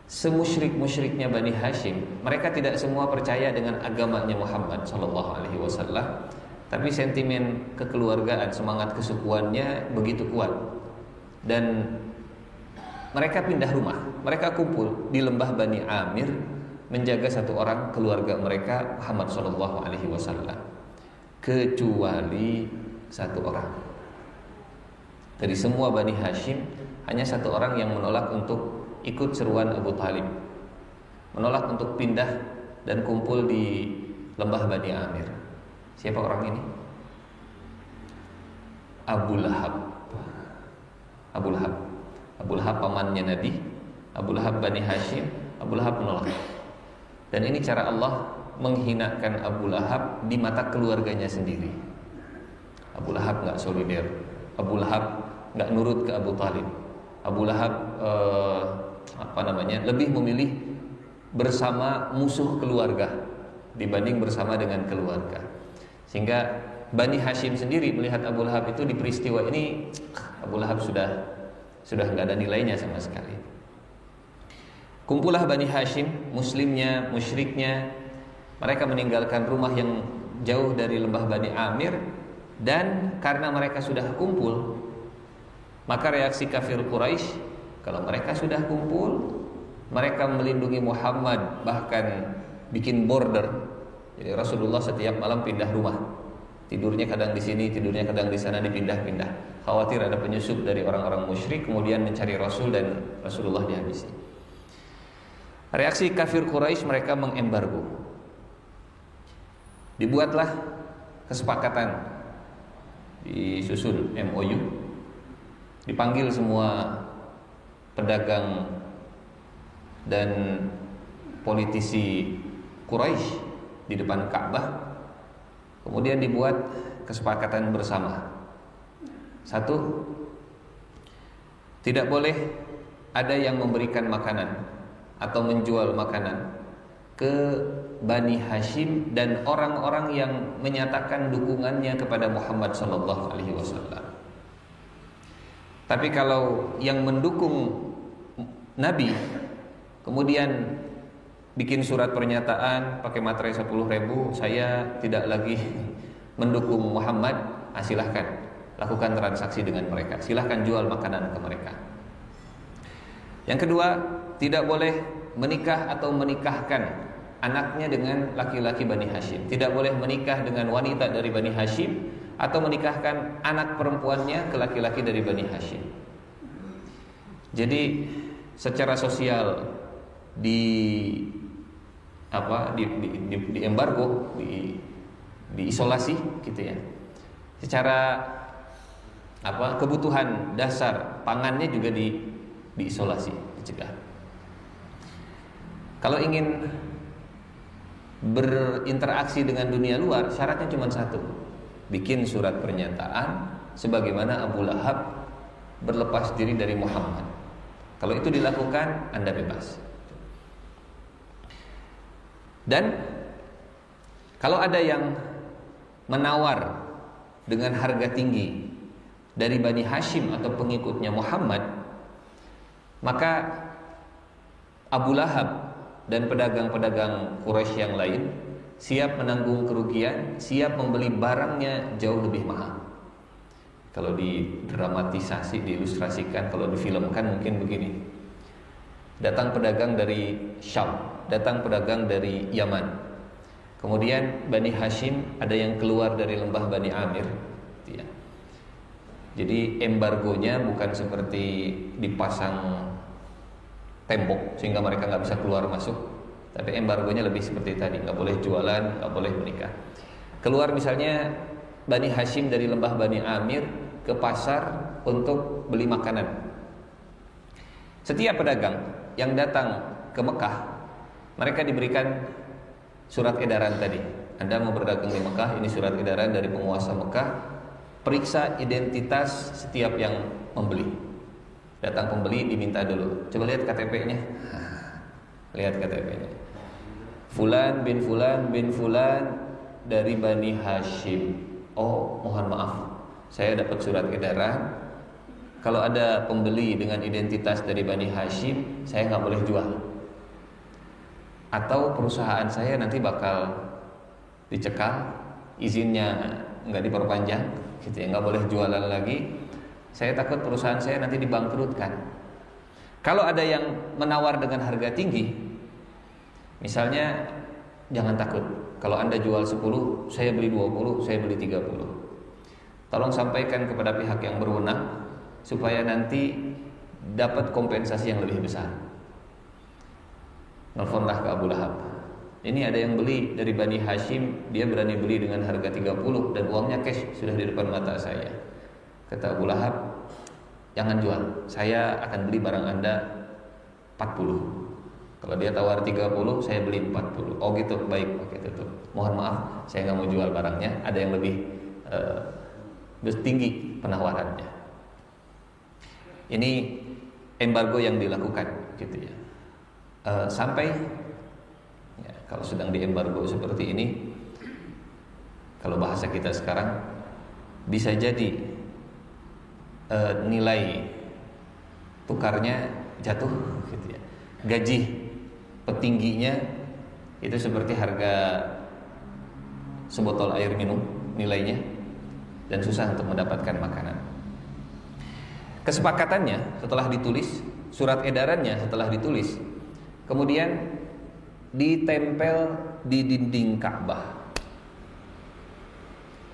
Semusyrik-musyriknya Bani Hashim, mereka tidak semua percaya dengan agamanya Muhammad SAW, tapi sentimen kekeluargaan, semangat kesukuannya begitu kuat. Dan mereka pindah rumah, mereka kumpul di lembah Bani Amir menjaga satu orang keluarga mereka, Muhammad SAW, kecuali satu orang. Dari semua Bani Hashim, hanya satu orang yang menolak untuk ikut seruan Abu Thalib, menolak untuk pindah dan kumpul di lembah Bani Amir. Siapa orang ini? Abu Lahab. Abu Lahab. Abu Lahab pamannya Nabi. Abu Lahab Bani Hashim. Abu Lahab menolak. Dan ini cara Allah menghinakan Abu Lahab di mata keluarganya sendiri. Abu Lahab gak solider. Abu Lahab gak nurut ke Abu Thalib. Abu Lahab lebih memilih bersama musuh keluarga dibanding bersama dengan keluarga. Sehingga Bani Hashim sendiri melihat Abu Lahab itu di peristiwa ini, Abu Lahab sudah nggak ada nilainya sama sekali. Kumpulah Bani Hashim, muslimnya, musyriknya, mereka meninggalkan rumah yang jauh dari lembah Bani Amir, dan karena mereka sudah kumpul, maka reaksi kafir Quraisy, kalau mereka sudah kumpul, mereka melindungi Muhammad, bahkan bikin border. Jadi Rasulullah setiap malam pindah rumah, tidurnya kadang di sini, tidurnya kadang di sana, dipindah-pindah. Khawatir ada penyusup dari orang-orang musyrik, kemudian mencari Rasul dan Rasulullah dihabisi. Reaksi kafir Quraisy, mereka mengembargo. Dibuatlah kesepakatan, disusun MOU, dipanggil semua pedagang dan politisi Quraisy di depan Ka'bah. Kemudian dibuat kesepakatan bersama. Satu, tidak boleh ada yang memberikan makanan atau menjual makanan ke Bani Hashim dan orang-orang yang menyatakan dukungannya kepada Muhammad SAW. Tapi kalau yang mendukung Nabi kemudian bikin surat pernyataan pakai materai 10.000, saya tidak lagi mendukung Muhammad, silahkan lakukan transaksi dengan mereka, silahkan jual makanan ke mereka. Yang kedua, tidak boleh menikah atau menikahkan anaknya dengan laki-laki Bani Hashim, tidak boleh menikah dengan wanita dari Bani Hashim atau menikahkan anak perempuannya ke laki-laki dari Bani Hashim. Jadi secara sosial di embargo, diisolasi gitu ya. Secara kebutuhan dasar pangannya juga diisolasi, dicegah. Kalau ingin berinteraksi dengan dunia luar, syaratnya cuma satu, bikin surat pernyataan sebagaimana Abu Lahab berlepas diri dari Muhammad. Kalau itu dilakukan, Anda bebas. Dan kalau ada yang menawar dengan harga tinggi dari Bani Hashim atau pengikutnya Muhammad, maka Abu Lahab dan pedagang-pedagang Quraisy yang lain siap menanggung kerugian, siap membeli barangnya jauh lebih mahal. Kalau didramatisasi, diilustrasikan, kalau difilmkan mungkin begini. Datang pedagang dari Syam, datang pedagang dari Yaman. Kemudian Bani Hashim ada yang keluar dari lembah Bani Amir. Jadi embargonya bukan seperti dipasang tembok sehingga mereka nggak bisa keluar masuk, tapi embargonya lebih seperti tadi, nggak boleh jualan, nggak boleh menikah. Keluar misalnya Bani Hashim dari lembah Bani Amir ke pasar untuk untuk beli makanan. Setiap pedagang yang datang ke Mekah, mereka diberikan surat edaran tadi. Anda mau berdagang di Mekah, ini surat edaran dari penguasa Mekah. Periksa identitas setiap yang membeli. Datang pembeli diminta dulu, coba lihat KTP-nya. Lihat KTP-nya. Fulan bin Fulan dari Bani Hashim. Oh, mohon maaf, saya dapat surat edaran, kalau ada pembeli dengan identitas dari Bani Hashim, saya nggak boleh jual. Atau perusahaan saya nanti bakal dicekal, izinnya nggak diperpanjang, gitu ya, nggak boleh jualan lagi. Saya takut perusahaan saya nanti dibangkrutkan. Kalau ada yang menawar dengan harga tinggi, misalnya, jangan takut. Kalau Anda jual 10, saya beli 20, saya beli 30. Tolong sampaikan kepada pihak yang berwenang supaya nanti dapat kompensasi yang lebih besar. Nelfonlah ke Abu Lahab. Ini ada yang beli dari Bani Hashim, dia berani beli dengan harga 30 dan uangnya cash sudah di depan mata saya. Kata Abu Lahab, jangan jual, saya akan beli barang Anda 40. Kalau dia tawar 30, saya beli 40. Oh gitu, baik, oke tutup. Mohon maaf, saya nggak mau jual barangnya, ada yang lebih tinggi penawarannya. Ini embargo yang dilakukan, gitu ya. Sampai ya, kalau sedang di embargo seperti ini, kalau bahasa kita sekarang, bisa jadi nilai tukarnya jatuh, gitu ya. Gaji petingginya itu seperti harga sebotol air minum nilainya, dan susah untuk mendapatkan makanan. Kesepakatannya setelah ditulis, surat edarannya setelah ditulis, kemudian ditempel di dinding Ka'bah.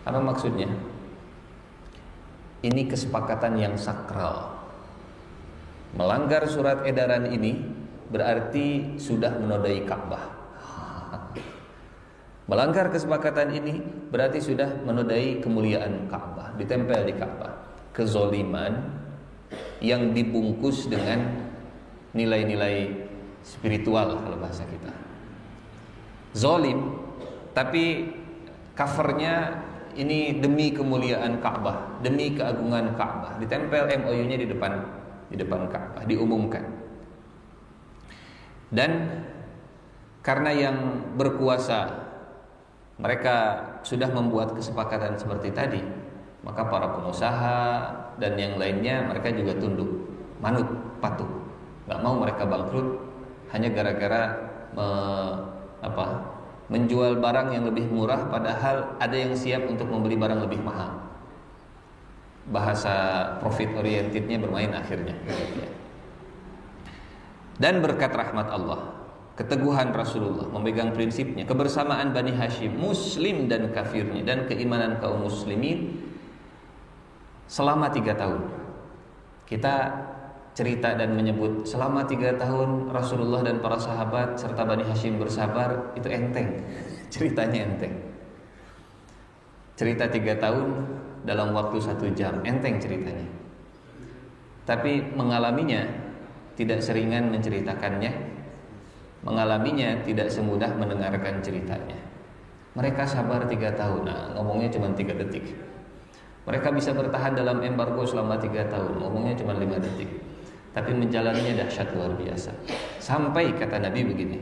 Apa maksudnya? Ini kesepakatan yang sakral. Melanggar surat edaran ini berarti sudah menodai Ka'bah. Melanggar kesepakatan ini berarti sudah menodai kemuliaan Ka'bah, ditempel di Ka'bah. Kezoliman yang dibungkus dengan nilai-nilai spiritual kalau bahasa kita. Zolim, tapi covernya ini demi kemuliaan Ka'bah, demi keagungan Ka'bah. Ditempel MOU-nya di depan Ka'bah, diumumkan. Dan karena yang berkuasa mereka sudah membuat kesepakatan seperti tadi, maka para pengusaha dan yang lainnya mereka juga tunduk, manut, patuh. Gak mau mereka bangkrut hanya gara-gara menjual barang yang lebih murah, padahal ada yang siap untuk membeli barang lebih mahal. Bahasa profit orientednya bermain akhirnya. Dan berkat rahmat Allah, keteguhan Rasulullah memegang prinsipnya, kebersamaan Bani Hashim, muslim dan kafirnya, dan keimanan kaum muslimin selama 3 tahun. Kita cerita dan menyebut selama 3 tahun Rasulullah dan para sahabat serta Bani Hashim bersabar, itu enteng. Ceritanya enteng. Cerita 3 tahun dalam waktu 1 jam, enteng ceritanya. Tapi mengalaminya tidak seringan menceritakannya, mengalaminya tidak semudah mendengarkan ceritanya. Mereka sabar 3 tahun, ngomongnya cuma 3 detik. Mereka bisa bertahan dalam embargo selama 3 tahun, ngomongnya cuma 5 detik. Tapi menjalaninya dahsyat luar biasa. Sampai kata Nabi begini,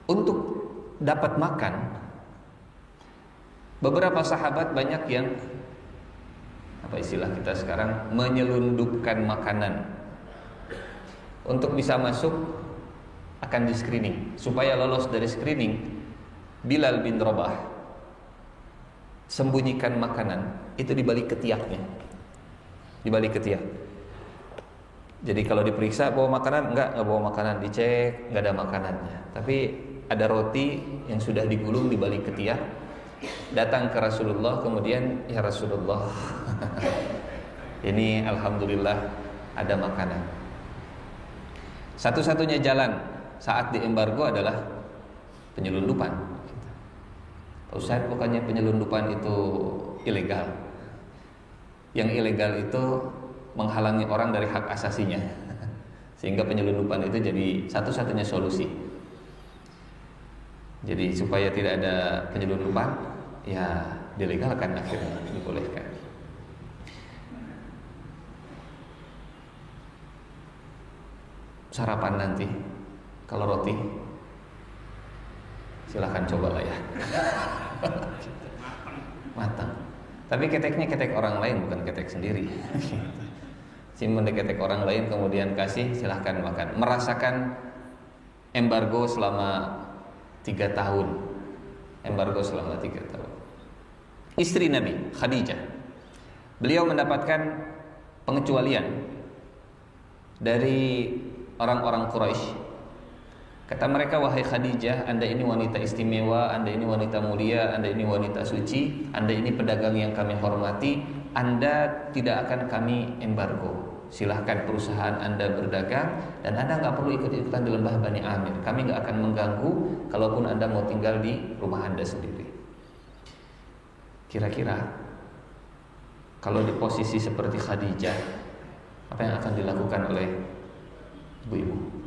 untuk dapat makan, beberapa sahabat banyak yang, apa istilah kita sekarang, menyelundupkan makanan. Untuk bisa masuk akan di screening. Supaya lolos dari screening, Bilal bin Rabah sembunyikan makanan itu di balik ketiaknya. Di balik ketiak. Jadi kalau diperiksa bawa makanan, enggak bawa makanan, dicek enggak ada makanannya. Tapi ada roti yang sudah digulung di balik ketiak. Datang ke Rasulullah, kemudian, ya Rasulullah, ini alhamdulillah ada makanan. Satu-satunya jalan saat diembargo adalah penyelundupan. Ustaz, bukannya penyelundupan itu ilegal? yang ilegal itu menghalangi orang dari hak asasinya. Sehingga penyelundupan itu jadi satu-satunya solusi. Jadi supaya tidak ada penyelundupan, ya dilegalkan, akhirnya dibolehkan. Sarapan nanti kalau roti silahkan cobalah ya. Matang. Tapi keteknya ketek orang lain, bukan ketek sendiri. Simpen ketek orang lain kemudian kasih, silahkan makan. Merasakan embargo selama 3 tahun. Embargo selama 3 tahun. Istri Nabi Khadijah, beliau mendapatkan pengecualian dari orang-orang Quraisy. Kata mereka, wahai Khadijah, Anda ini wanita istimewa, Anda ini wanita mulia, Anda ini wanita suci, Anda ini pedagang yang kami hormati, Anda tidak akan kami embargo. Silahkan perusahaan Anda berdagang, dan Anda nggak perlu ikut-ikutan di lembah Bani Amir. Kami nggak akan mengganggu, kalaupun Anda mau tinggal di rumah Anda sendiri. Kira-kira kalau di posisi seperti Khadijah, apa yang akan dilakukan oleh ibu-ibu?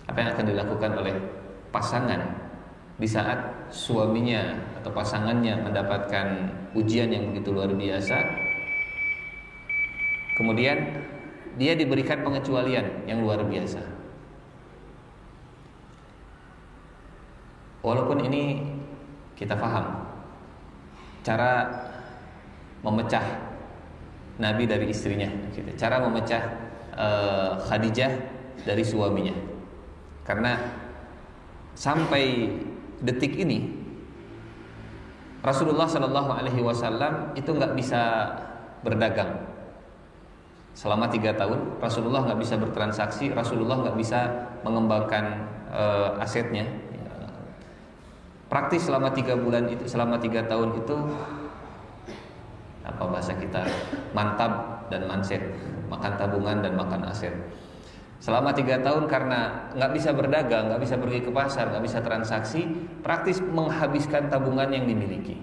Apa yang akan dilakukan oleh pasangan di saat suaminya atau pasangannya mendapatkan ujian yang begitu luar biasa, kemudian dia diberikan pengecualian yang luar biasa. Walaupun ini kita paham cara memecah Nabi dari istrinya, cara memecah Khadijah dari suaminya. Karena sampai detik ini Rasulullah Shallallahu Alaihi Wasallam itu nggak bisa berdagang selama 3 tahun. Rasulullah nggak bisa bertransaksi, Rasulullah nggak bisa mengembangkan asetnya. Praktis selama 3 bulan itu, selama 3 tahun itu, apa bahasa kita, mantab dan manset, makan tabungan dan makan aset. Selama 3 tahun karena nggak bisa berdagang, nggak bisa pergi ke pasar, nggak bisa transaksi, praktis menghabiskan tabungan yang dimiliki.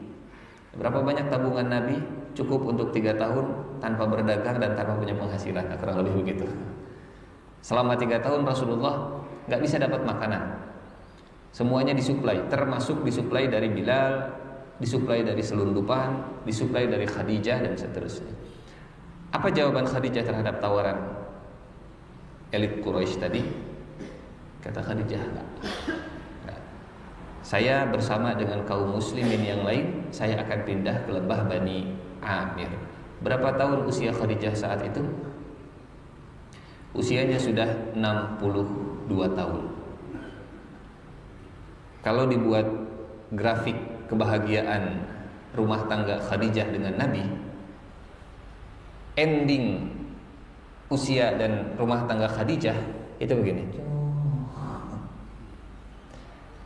Berapa banyak tabungan Nabi? Cukup untuk 3 tahun tanpa berdagang dan tanpa punya penghasilan, kurang lebih begitu. Selama 3 tahun Rasulullah nggak bisa dapat makanan. Semuanya disuplai, termasuk disuplai dari Bilal, disuplai dari selundupan, disuplai dari Khadijah dan seterusnya. Apa jawaban Khadijah terhadap tawaran elit Quraisy tadi? Kata Khadijah, enggak. Saya bersama dengan kaum muslimin yang lain, saya akan pindah ke lembah Bani Amir. Berapa tahun usia Khadijah saat itu? Usianya sudah 62 tahun. Kalau dibuat grafik kebahagiaan rumah tangga Khadijah dengan Nabi, ending usia dan rumah tangga Khadijah itu begini.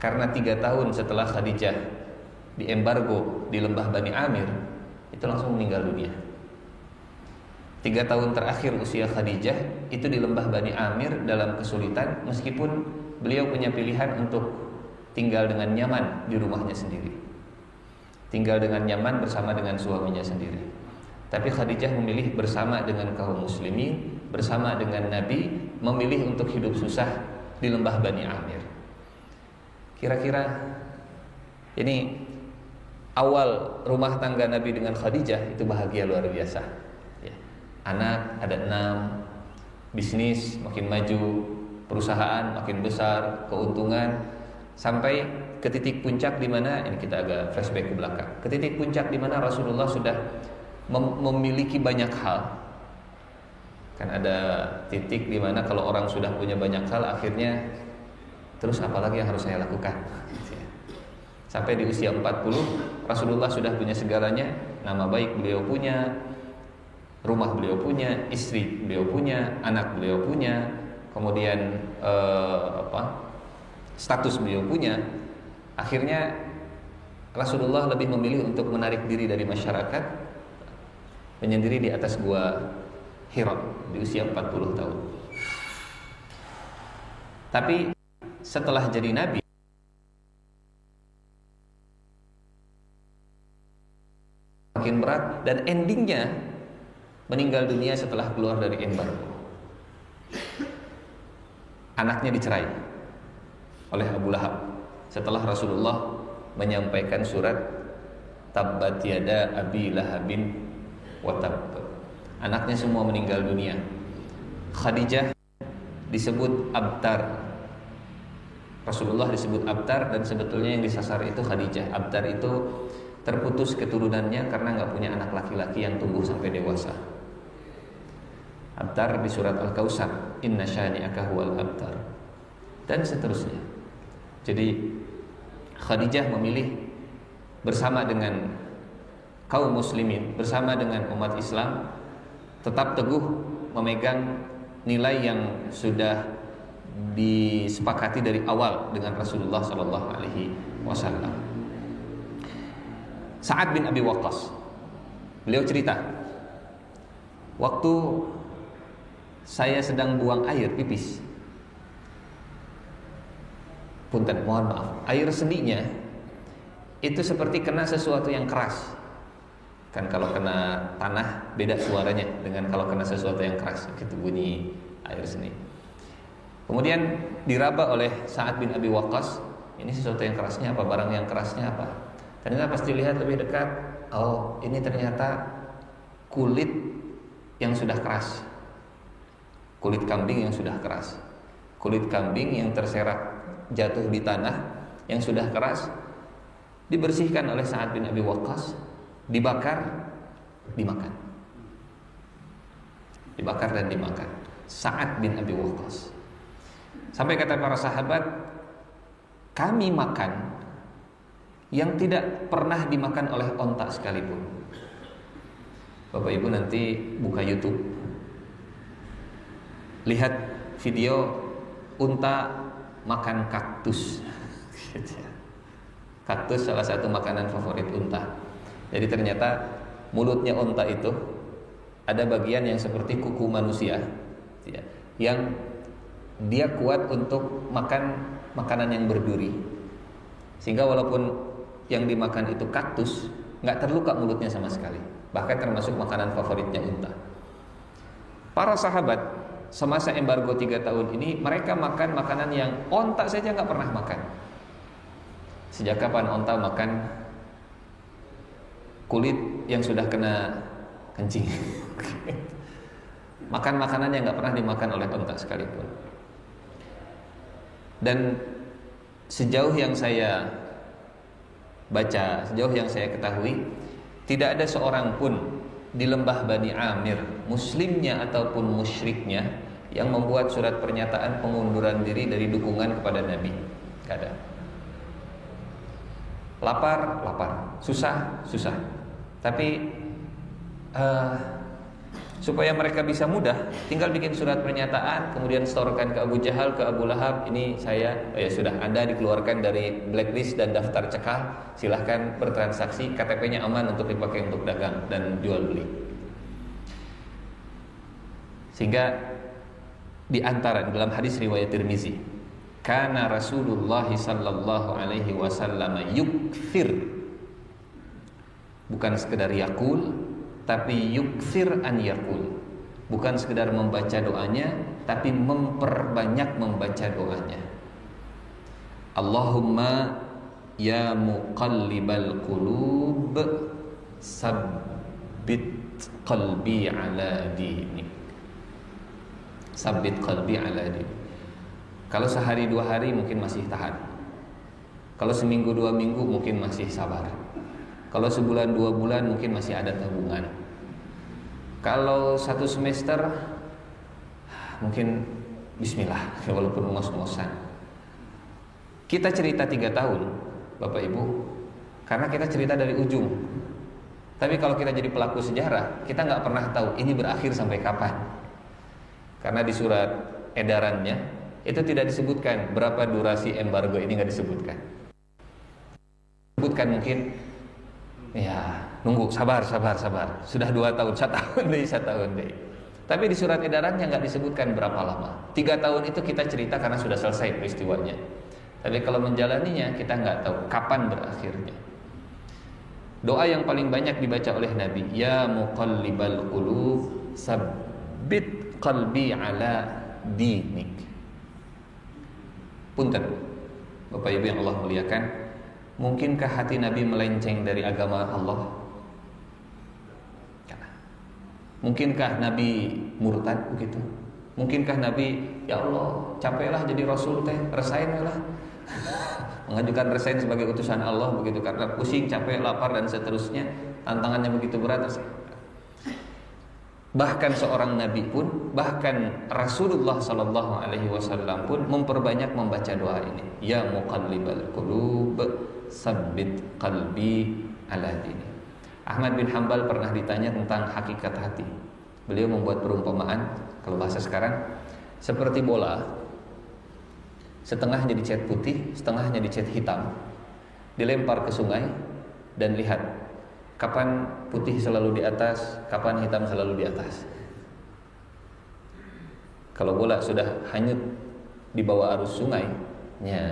Karena 3 tahun setelah Khadijah diembargo di lembah Bani Amir, itu langsung meninggal dunia. 3 tahun terakhir usia Khadijah itu di lembah Bani Amir dalam kesulitan, meskipun beliau punya pilihan untuk tinggal dengan nyaman di rumahnya sendiri, tinggal dengan nyaman bersama dengan suaminya sendiri. Tapi Khadijah memilih bersama dengan kaum muslimin, bersama dengan Nabi, memilih untuk hidup susah di lembah Bani Amir. Kira-kira ini awal rumah tangga Nabi dengan Khadijah itu bahagia luar biasa ya. Anak ada 6, bisnis makin maju, perusahaan makin besar, keuntungan, sampai ke titik puncak di mana, ini kita agak flashback ke belakang, ke titik puncak di mana Rasulullah sudah memiliki banyak hal. Kan ada titik di mana kalau orang sudah punya banyak hal, akhirnya terus apalagi yang harus saya lakukan? Sampai di usia 40 Rasulullah sudah punya segalanya. Nama baik beliau punya, rumah beliau punya, istri beliau punya, anak beliau punya, kemudian status beliau punya. Akhirnya Rasulullah lebih memilih untuk menarik diri dari masyarakat, menyendiri di atas gua Hira di usia 40 tahun. Tapi setelah jadi Nabi, makin berat, dan endingnya meninggal dunia setelah keluar dari embargo. Anaknya dicerai oleh Abu Lahab setelah Rasulullah menyampaikan surat Tabbat yada abi lahabin wa tabb. Anaknya semua meninggal dunia. Khadijah disebut abtar. Rasulullah disebut abtar, dan sebetulnya yang disasar itu Khadijah. Abtar itu terputus keturunannya karena nggak punya anak laki-laki yang tumbuh sampai dewasa. Abtar di surat Al-Kautsar, inna syani'aka huwal abtar, dan seterusnya. Jadi Khadijah memilih bersama dengan kaum muslimin, bersama dengan umat Islam, tetap teguh memegang nilai yang sudah disepakati dari awal dengan Rasulullah sallallahu alaihi wasallam. Sa'ad bin Abi Waqqas, beliau cerita, waktu saya sedang buang air pipis, punten, mohon maaf, air sendinya itu seperti kena sesuatu yang keras. Kan kalau kena tanah beda suaranya dengan kalau kena sesuatu yang keras, gitu bunyi air sendi. Kemudian diraba oleh Sa'ad bin Abi Waqqas, ini sesuatu yang kerasnya apa, barang yang kerasnya apa. Ternyata pas dilihat lebih dekat, oh ini ternyata kulit yang sudah keras, kulit kambing yang sudah keras, kulit kambing yang terserak jatuh di tanah yang sudah keras, dibersihkan oleh Sa'ad bin Abi Waqqas, dibakar, dimakan. Dibakar dan dimakan. Sa'ad bin Abi Waqqas. Sampai kata para sahabat, kami makan yang tidak pernah dimakan oleh onta sekalipun. Bapak Ibu nanti buka YouTube, lihat video unta makan kaktus. Kaktus salah satu makanan favorit unta. Jadi ternyata mulutnya unta itu ada bagian yang seperti kuku manusia, yang dia kuat untuk makan makanan yang berduri, sehingga walaupun yang dimakan itu kaktus, nggak terluka mulutnya sama sekali. Bahkan termasuk makanan favoritnya unta. Para sahabat semasa embargo 3 tahun ini, mereka makan makanan yang onta saja nggak pernah makan. Sejak kapan onta makan kulit yang sudah kena kencing? Makan makanan yang nggak pernah dimakan oleh onta sekalipun. Dan sejauh yang saya baca, sejauh yang saya ketahui, tidak ada seorang pun di lembah Bani Amir, muslimnya ataupun musyriknya, yang membuat surat pernyataan pengunduran diri dari dukungan kepada Nabi. Tidak ada. Lapar, lapar. Susah, susah. Tapi supaya mereka bisa mudah, tinggal bikin surat pernyataan, kemudian setorkan ke Abu Jahal, ke Abu Lahab, ini saya, ya sudah, Anda dikeluarkan dari blacklist dan daftar cekal, silahkan bertransaksi, KTP-nya aman untuk dipakai untuk dagang dan jual beli. Sehingga di antara dalam hadis riwayat Tirmizi, kana Rasulullah sallallahu alaihi wasallam yukthir, bukan sekedar yakul, tapi yukthir an yakul, bukan sekedar membaca doanya, tapi memperbanyak membaca doanya. Allahumma ya muqallibal qulub, sabbit qalbi ala dinik. Sabbit qalbi ala dinik. Kalau sehari 2 hari mungkin masih tahan. Kalau seminggu 2 minggu mungkin masih sabar. Kalau sebulan 2 bulan mungkin masih ada tabungan. Kalau 1 semester mungkin bismillah, walaupun ngos-ngosan. Kita cerita 3 tahun Bapak Ibu, karena kita cerita dari ujung. Tapi kalau kita jadi pelaku sejarah, kita nggak pernah tahu ini berakhir sampai kapan. Karena di surat edarannya itu tidak disebutkan berapa durasi embargo, ini nggak disebutkan. Disebutkan mungkin ya nunggu, sabar. Sudah 2 tahun, 1 tahun deh, 1 tahun deh. Tapi di surat edarannya nggak disebutkan berapa lama. 3 tahun itu kita cerita karena sudah selesai peristiwanya. Tapi kalau menjalaninya kita nggak tahu kapan berakhirnya. Doa yang paling banyak dibaca oleh Nabi, ya muqallibal qulub, sabbit qalbi ala dinik. Punten, Bapak Ibu yang Allah muliakan, mungkinkah hati Nabi melenceng dari agama Allah? Mungkinkah Nabi murtad begitu? Mungkinkah Nabi, ya Allah, capeklah jadi Rasul teh, resign lah. Mengajukan resign sebagai utusan Allah begitu, karena pusing, capek, lapar dan seterusnya, tantangannya begitu berat. Bahkan seorang nabi pun, bahkan Rasulullah sallallahu alaihi wasallam pun memperbanyak membaca doa ini. Ya muqallibal qulub, sabbit qalbi ala dini. Ahmad bin Hanbal pernah ditanya tentang hakikat hati. Beliau membuat perumpamaan, kalau bahasa sekarang, seperti bola. Setengah jadi cat putih, setengahnya dicat hitam, dilempar ke sungai, dan lihat kapan putih selalu di atas, kapan hitam selalu di atas. Kalau bola sudah hanyut di bawah arus sungai, ya,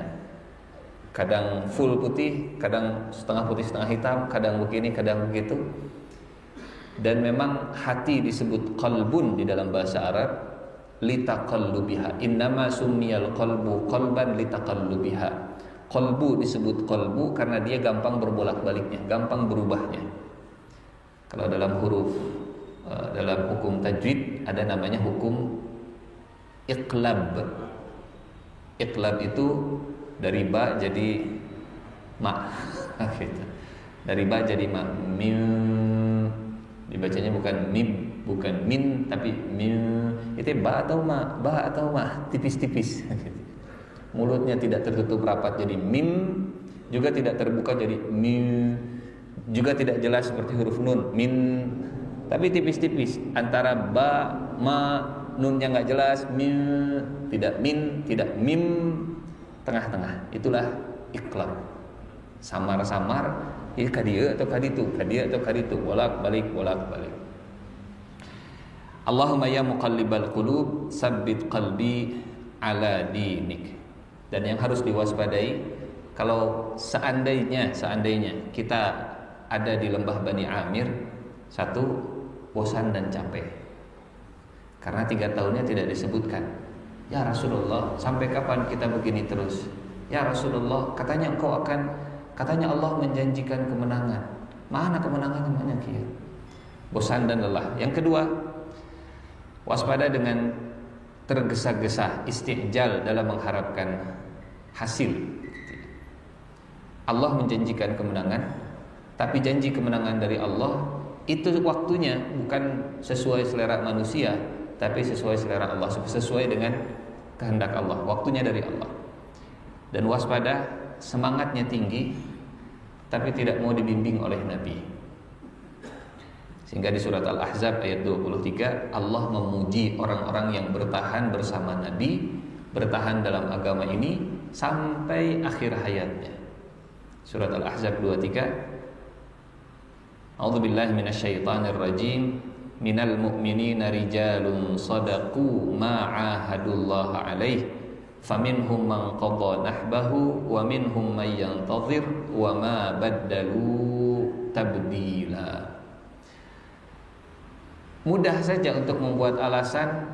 kadang full putih, kadang setengah putih setengah hitam, kadang begini kadang begitu. Dan memang hati disebut qalbun di dalam bahasa Arab, litaqallubiha. Innama summiyal qalbu qalban litaqallubiha. Qalbu disebut qalbu karena dia gampang berbolak-baliknya, gampang berubahnya. Kalau dalam huruf dalam hukum tajwid ada namanya hukum iqlab. Iqlab itu dari ba jadi ma. Dari ba jadi ma. Mim. Dibacanya bukan mim, bukan min, tapi mim. Itu ba atau ma, tipis-tipis. Mulutnya tidak tertutup rapat jadi mim, juga tidak terbuka jadi mim, juga tidak jelas seperti huruf nun, min, tapi tipis-tipis antara ba, ma, nunnya nggak jelas, mim, tidak min, tidak mim, tengah-tengah. Itulah iqlab. Samar-samar, ini kadieu atau kaditu, bolak-balik. Allahumma ya muqallibal qulub, sabbit qalbi ala dinik. Dan yang harus diwaspadai, kalau seandainya kita ada di lembah Bani Amir, satu, bosan dan capek. Karena 3 tahunnya tidak disebutkan. Ya Rasulullah, sampai kapan kita begini terus? Ya Rasulullah, katanya Allah menjanjikan kemenangan. Mana kemenangan namanya kia? Bosan dan lelah. Yang kedua, waspada dengan tergesa-gesa, istijal dalam mengharapkan hasil. Allah menjanjikan kemenangan, tapi janji kemenangan dari Allah itu waktunya bukan sesuai selera manusia, tapi sesuai selera Allah, sesuai dengan kehendak Allah, waktunya dari Allah. Dan waspada, semangatnya tinggi, tapi tidak mau dibimbing oleh Nabi. Sehingga di surat Al-Ahzab ayat 23, Allah memuji orang-orang yang bertahan bersama Nabi, bertahan dalam agama ini sampai akhir hayatnya. Surat Al-Ahzab 23, A'udzubillahi minasyaitonir rajim, minal mu'minina rijalun sadaqu ma 'ahadullaha 'alaihi faminhum man qadha nahbahu wa minhum man yantazir wa ma baddalu tabdila. Mudah saja untuk membuat alasan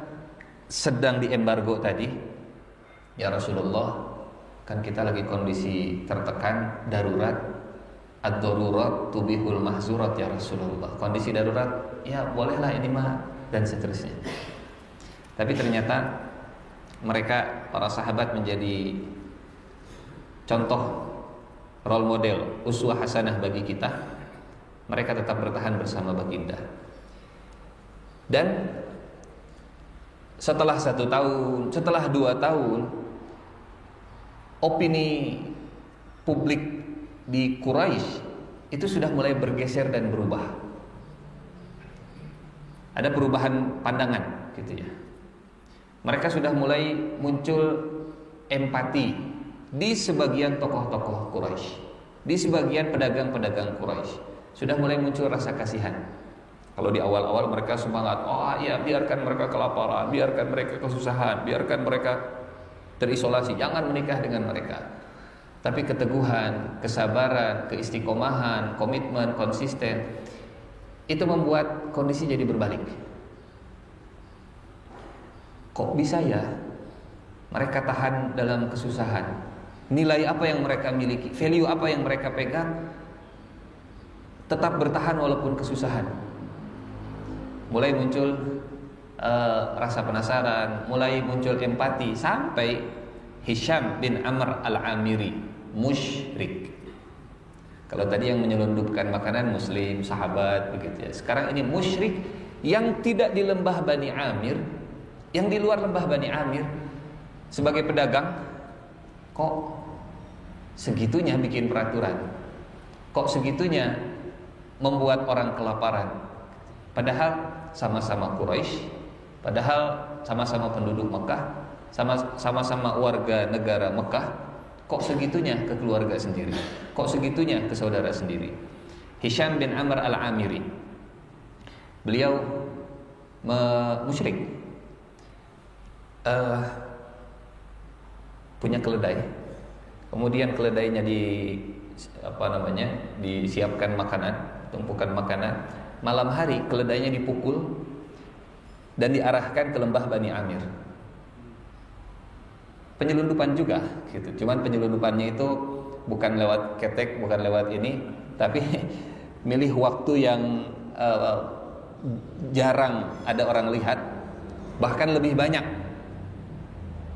sedang diembargo tadi. Ya Rasulullah, kan kita lagi kondisi tertekan, darurat. Ad-darurat tubihul mahzurat ya Rasulullah. Kondisi darurat, ya bolehlah ini mah, dan seterusnya. Tapi ternyata mereka, para sahabat, menjadi contoh, role model, uswah hasanah bagi kita. Mereka tetap bertahan bersama baginda. Dan setelah 1 tahun, setelah 2 tahun, opini publik di Quraisy itu sudah mulai bergeser dan berubah. Ada perubahan pandangan gitu ya. Mereka sudah mulai muncul empati di sebagian tokoh-tokoh Quraisy, di sebagian pedagang-pedagang Quraisy. Sudah mulai muncul rasa kasihan. Kalau di awal-awal mereka semangat, oh ya biarkan mereka kelaparan, biarkan mereka kesusahan, biarkan mereka terisolasi, jangan menikah dengan mereka. Tapi keteguhan, kesabaran, keistiqomahan, komitmen, konsisten, itu membuat kondisi jadi berbalik. Kok bisa ya mereka tahan dalam kesusahan? Nilai apa yang mereka miliki, value apa yang mereka pegang, tetap bertahan walaupun kesusahan. Mulai muncul rasa penasaran, mulai muncul empati, sampai Hisham bin Amr al-Amiri, musyrik. Kalau tadi yang menyelundupkan makanan muslim, sahabat begitu ya. Sekarang ini musyrik yang tidak di lembah Bani Amir, yang di luar lembah Bani Amir, sebagai pedagang. Kok segitunya bikin peraturan? Kok segitunya membuat orang kelaparan? Padahal sama-sama Quraisy, padahal sama-sama penduduk Mekah, sama-sama warga negara Mekah. Kok segitunya ke keluarga sendiri? Kok segitunya ke saudara sendiri? Hisham bin Amr al-Amiri, beliau musyrik, punya keledai. Kemudian keledainya disiapkan makanan, tumpukan makanan. Malam hari keledainya dipukul dan diarahkan ke lembah Bani Amir. Penyelundupan juga gitu. Cuman penyelundupannya itu bukan lewat ketek, bukan lewat ini, tapi milih waktu yang jarang ada orang lihat, bahkan lebih banyak.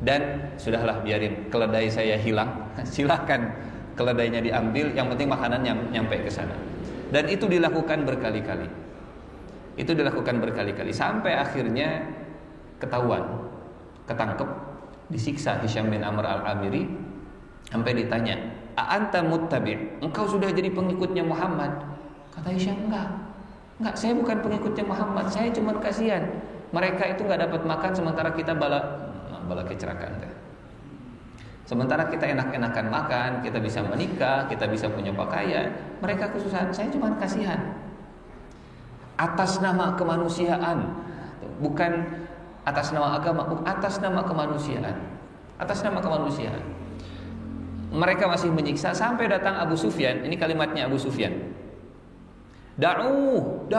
Dan sudahlah, biarin keledai saya hilang, silakan keledainya diambil, yang penting makanan nyampe ke sana. Dan itu dilakukan berkali-kali. Itu dilakukan berkali-kali sampai akhirnya ketahuan, ketangkep, disiksa Hisham bin Amr al-Amiri, sampai ditanya, "A'anta muttabi'? Engkau sudah jadi pengikutnya Muhammad?" Kata Hisham, enggak, saya bukan pengikutnya Muhammad, saya cuma kasihan. Mereka itu enggak dapat makan sementara kita bala kecerakaan. Sementara kita enak-enakan makan, kita bisa menikah, kita bisa punya pakaian, mereka kesusahan. Saya cuma kasihan. Atas nama kemanusiaan, bukan atas nama agama, atas nama kemanusiaan. Atas nama kemanusiaan. Mereka masih menyiksa sampai datang Abu Sufyan. Ini kalimatnya Abu Sufyan. Da'u,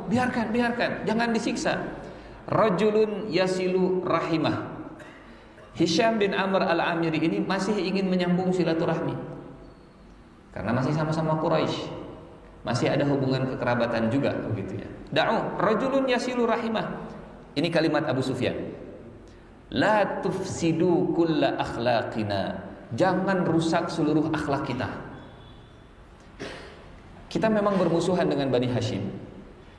biarkan, jangan disiksa. Rajulun yasilu rahimah. Hisham bin Amr al-Amiri ini masih ingin menyambung silaturahmi, karena masih sama-sama Quraisy, masih ada hubungan kekerabatan juga begitu ya. Da'u rajulun yasilu rahimah. Ini kalimat Abu Sufyan. La tufsidu kulla akhlaqina. Jangan rusak seluruh akhlak kita. Kita memang bermusuhan dengan Bani Hashim,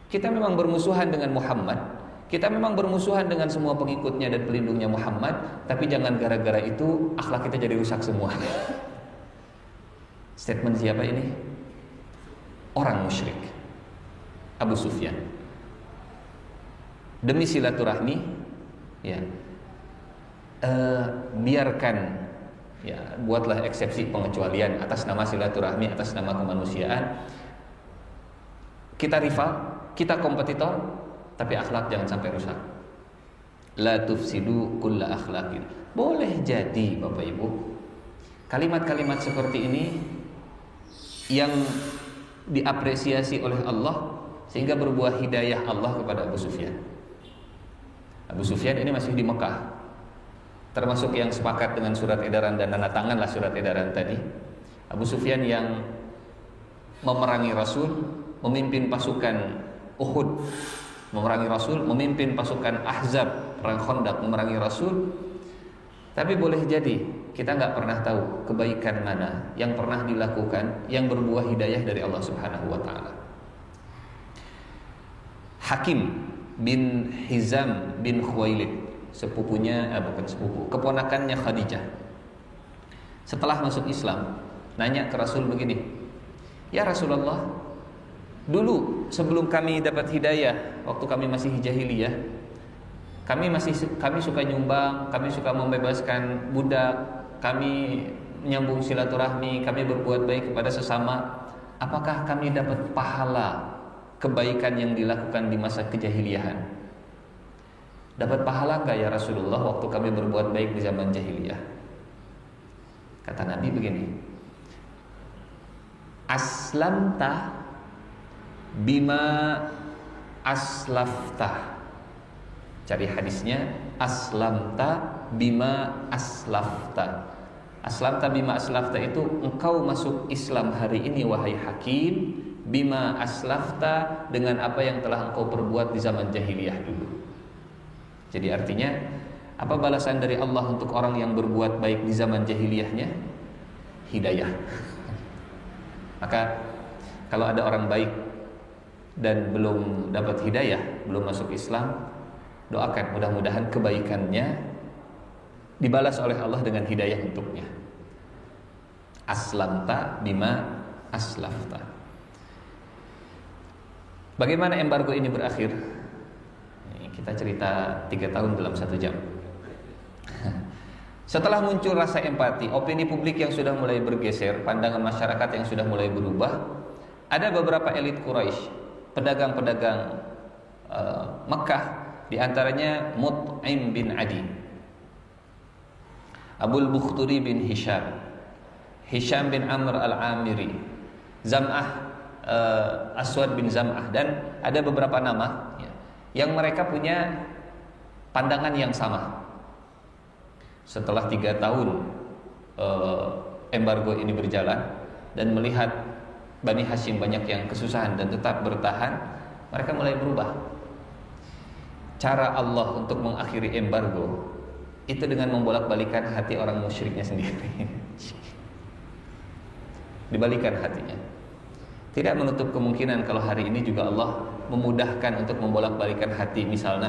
kita memang bermusuhan dengan Muhammad, kita memang bermusuhan dengan semua pengikutnya dan pelindungnya Muhammad, tapi jangan gara-gara itu akhlak kita jadi rusak semua. Statement siapa ini? Orang musyrik, Abu Sufyan. Demi silaturahmi, ya, biarkan, ya, buatlah eksepsi pengecualian atas nama silaturahmi, atas nama kemanusiaan. Kita rival, kita kompetitor, tapi akhlak jangan sampai rusak. La tufsidu kulla akhlaqin. Boleh jadi Bapak Ibu, kalimat-kalimat seperti ini yang diapresiasi oleh Allah sehingga berbuah hidayah Allah kepada Abu Sufyan. Abu Sufyan ini masih di Mekah, termasuk yang sepakat dengan surat edaran dan tanda tanganlah surat edaran tadi. Abu Sufyan yang memerangi Rasul, memimpin pasukan Uhud, memerangi Rasul, memimpin pasukan Ahzab, perang Khandaq, memerangi Rasul. Tapi boleh jadi kita nggak pernah tahu kebaikan mana yang pernah dilakukan yang berbuah hidayah dari Allah Subhanahu wa taala. Hakim bin Hizam bin Khuwailid, keponakannya Khadijah, setelah masuk Islam, nanya ke Rasul begini, "Ya Rasulullah, dulu sebelum kami dapat hidayah, waktu kami masih jahiliyah, kami suka nyumbang, kami suka membebaskan budak, kami menyambung silaturahmi, kami berbuat baik kepada sesama. Apakah kami dapat pahala kebaikan yang dilakukan di masa kejahiliahan? Dapat pahala enggak ya Rasulullah waktu kami berbuat baik di zaman jahiliyah?" Kata Nabi begini, Aslamta bima aslafta. Cari hadisnya, aslamta bima aslafta. Aslamta bima aslafta itu engkau masuk Islam hari ini wahai hakim, bima aslafta dengan apa yang telah engkau perbuat di zaman jahiliyah dulu. Jadi artinya apa balasan dari Allah untuk orang yang berbuat baik di zaman jahiliyahnya? Hidayah. Maka kalau ada orang baik dan belum dapat hidayah, belum masuk Islam, doakan mudah-mudahan kebaikannya dibalas oleh Allah dengan hidayah untuknya. Aslamta bima aslafta. Bagaimana embargo ini berakhir? Kita cerita 3 tahun dalam 1 jam. Setelah muncul rasa empati, opini publik yang sudah mulai bergeser, pandangan masyarakat yang sudah mulai berubah, ada beberapa elit Quraisy, pedagang-pedagang Mekah, di antaranya Mut'im bin Adi, Abul Bukhturi bin Hisham, Hisham bin Amr al-Amiri, Zam'ah, Aswad bin Zam'ah, dan ada beberapa nama yang mereka punya pandangan yang sama. Setelah 3 tahun embargo ini berjalan dan melihat Bani Hashim banyak yang kesusahan dan tetap bertahan, mereka mulai berubah. Cara Allah untuk mengakhiri embargo itu dengan membolak-balikan hati orang musyriknya sendiri. Dibalikan hatinya. Tidak menutup kemungkinan kalau hari ini juga Allah memudahkan untuk membolak-balikan hati. Misal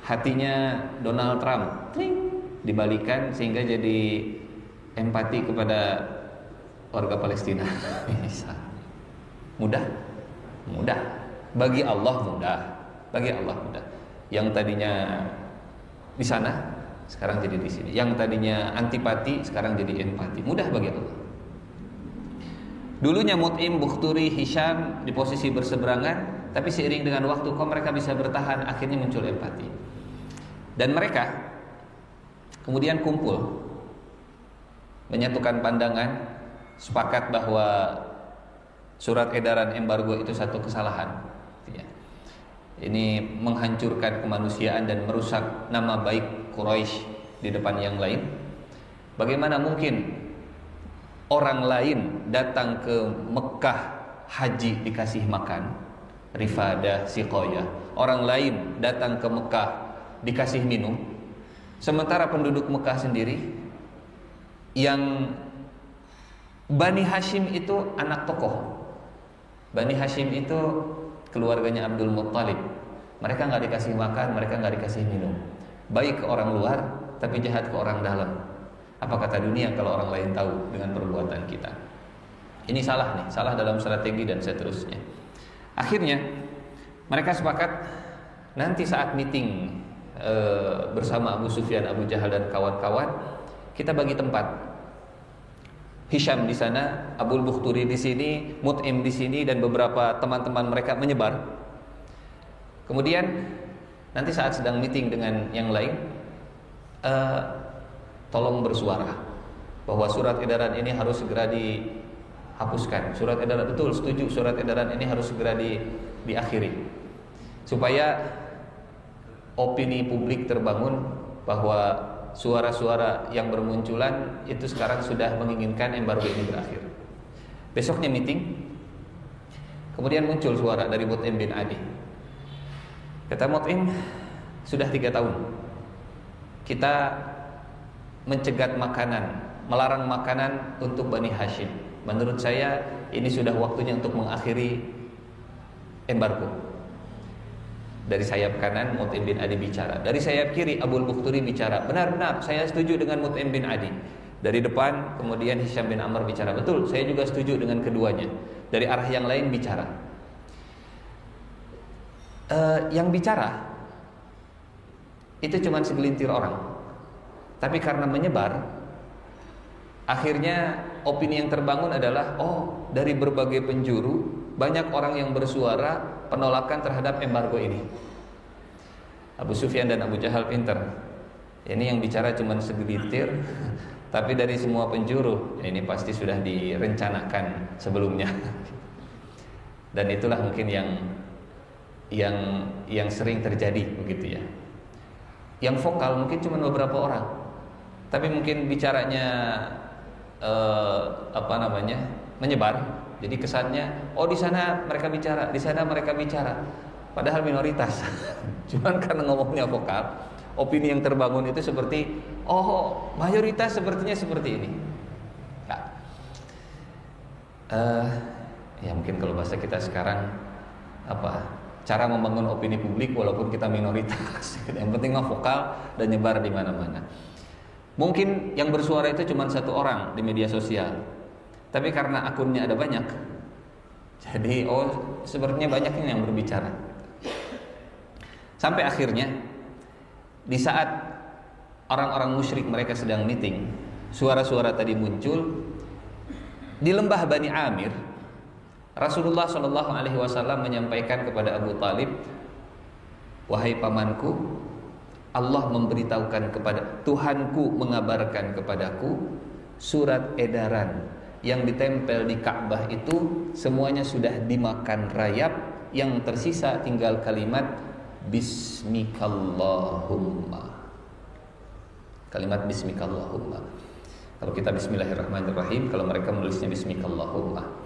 hatinya Donald Trump dibalikan sehingga jadi empati kepada warga Palestina. Mudah bagi Allah, mudah. Yang tadinya di sana sekarang jadi di sini. Yang tadinya antipati sekarang jadi empati. Mudah bagi Allah. Dulunya Mut'im, Bukhturi, Hisham di posisi berseberangan, tapi seiring dengan waktu kok mereka bisa bertahan, akhirnya muncul empati. Dan mereka kemudian kumpul, menyatukan pandangan, sepakat bahwa surat edaran embargo itu satu kesalahan. Ini menghancurkan kemanusiaan dan merusak nama baik Quraisy di depan yang lain. Bagaimana mungkin orang lain datang ke Mekah haji dikasih makan, rifadah, siqayah. Orang lain datang ke Mekah dikasih minum, sementara penduduk Mekah sendiri yang Bani Hashim itu anak tokoh. Bani Hashim itu keluarganya Abdul Muttalib. Mereka nggak dikasih makan, mereka nggak dikasih minum. Baik ke orang luar, tapi jahat ke orang dalam. Apa kata dunia kalau orang lain tahu dengan perbuatan kita? Ini salah nih, salah dalam strategi dan seterusnya. Akhirnya mereka sepakat nanti saat meeting bersama Abu Sufyan, Abu Jahal dan kawan-kawan, kita bagi tempat. Hisham di sana, Abul Bukhturi di sini, Mut'im di sini, dan beberapa teman-teman mereka menyebar. Kemudian nanti saat sedang meeting dengan yang lain, tolong bersuara bahwa surat edaran ini harus segera dihapuskan. Surat edaran, betul, setuju, surat edaran ini harus segera diakhiri, supaya opini publik terbangun bahwa suara-suara yang bermunculan itu sekarang sudah menginginkan embargo ini berakhir. Besoknya meeting, kemudian muncul suara dari Mut'im bin Adi. Kata Mut'im, sudah 3 tahun kita mencegat makanan, melarang makanan untuk Bani Hashim. Menurut saya ini sudah waktunya untuk mengakhiri embargo. Dari sayap kanan Mut'im bin Adi bicara, dari sayap kiri Abul Bukhturi bicara, benar-benar saya setuju dengan Mut'im bin Adi. Dari depan kemudian Hisham bin Amr bicara, betul, saya juga setuju dengan keduanya. Dari arah yang lain bicara. Yang bicara itu cuma segelintir orang, tapi karena menyebar, akhirnya opini yang terbangun adalah, oh, dari berbagai penjuru banyak orang yang bersuara penolakan terhadap embargo ini. Abu Sufyan dan Abu Jahal pinter. Ini yang bicara cuma segelintir, Tapi dari semua penjuru ini pasti sudah direncanakan sebelumnya. Dan itulah mungkin yang sering terjadi begitu ya. Yang vokal mungkin cuma beberapa orang, tapi mungkin bicaranya menyebar. Jadi kesannya, oh di sana mereka bicara, di sana mereka bicara, padahal minoritas. Cuman karena ngomongnya vokal, opini yang terbangun itu seperti, oh mayoritas sepertinya seperti ini. Nah, ya mungkin kalau bahasa kita sekarang cara membangun opini publik walaupun kita minoritas. Yang penting mah vokal dan nyebar di mana-mana. Mungkin yang bersuara itu cuma satu orang di media sosial, tapi karena akunnya ada banyak, jadi sepertinya banyak yang berbicara. Sampai akhirnya di saat orang-orang musyrik mereka sedang meeting, suara-suara tadi muncul di lembah Bani Amir. Rasulullah SAW menyampaikan kepada Abu Talib, wahai pamanku, Allah memberitahukan kepada Tuhanku, mengabarkan kepadaku surat edaran yang ditempel di Ka'bah itu semuanya sudah dimakan rayap, yang tersisa tinggal kalimat Bismikallahumma. Kalimat Bismikallahumma. Kalau kita Bismillahirrahmanirrahim, kalau mereka menulisnya Bismikallahumma.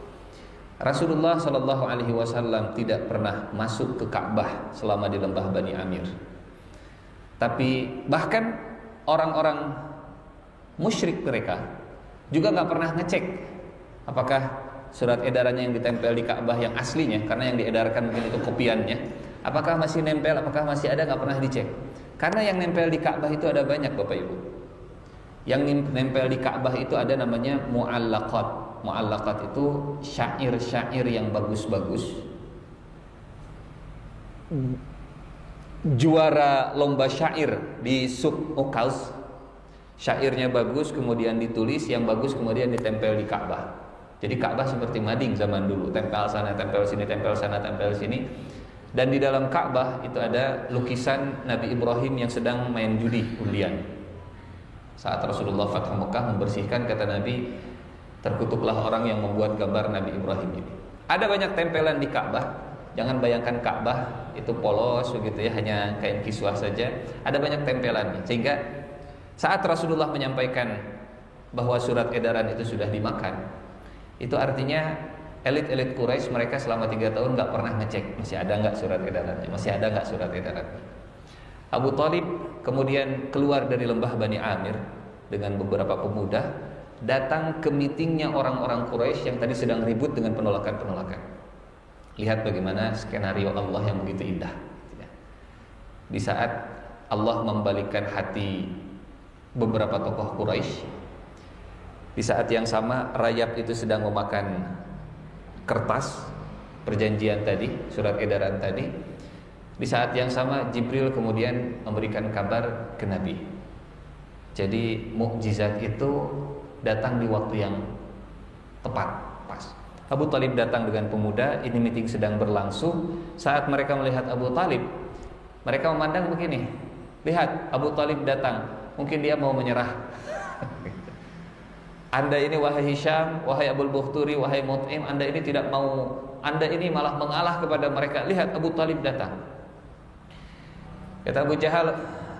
Rasulullah SAW tidak pernah masuk ke Ka'bah selama di lembah Bani Amir. Tapi bahkan orang-orang musyrik mereka juga nggak pernah ngecek apakah surat edarannya yang ditempel di Ka'bah yang aslinya, karena yang diedarkan mungkin itu kopiannya, apakah masih nempel, apakah masih ada, nggak pernah dicek. Karena yang nempel di Ka'bah itu ada banyak, Bapak Ibu. Yang nempel di Ka'bah itu ada namanya mu'allaqat. Mu'allaqat itu syair-syair yang bagus-bagus. Juara lomba syair di Suq Ukaus, syairnya bagus kemudian ditulis, yang bagus kemudian ditempel di Ka'bah. Jadi Ka'bah seperti mading zaman dulu, tempel sana, tempel sini, tempel sana, tempel sini. Dan di dalam Ka'bah itu ada lukisan Nabi Ibrahim yang sedang main judi undian. Saat Rasulullah Fathu Mekah membersihkan, kata Nabi, terkutuklah orang yang membuat gambar Nabi Ibrahim ini. Ada banyak tempelan di Ka'bah. Jangan bayangkan Ka'bah itu polos begitu ya, hanya kain kiswah saja. Ada banyak tempelannya. Sehingga saat Rasulullah menyampaikan bahwa surat edaran itu sudah dimakan, itu artinya elit-elit Quraisy mereka selama 3 tahun nggak pernah ngecek masih ada nggak surat edarannya, masih ada nggak surat edarannya. Abu Talib kemudian keluar dari lembah Bani Amir dengan beberapa pemuda, datang ke meetingnya orang-orang Quraisy yang tadi sedang ribut dengan penolakan-penolakan. Lihat bagaimana skenario Allah yang begitu indah. Di saat Allah membalikkan hati beberapa tokoh Quraisy, di saat yang sama rayap itu sedang memakan kertas perjanjian tadi, surat edaran tadi. Di saat yang sama Jibril kemudian memberikan kabar ke Nabi. Jadi mukjizat itu datang di waktu yang tepat, pas. Abu Talib datang dengan pemuda, ini meeting sedang berlangsung. Saat mereka melihat Abu Talib, mereka memandang begini, lihat Abu Talib datang, mungkin dia mau menyerah. Anda ini wahai Hisham, wahai Abul Bukhturi, wahai Mut'im, Anda ini tidak mau, Anda ini malah mengalah kepada mereka. Lihat Abu Talib datang. Kata Abu Jahal,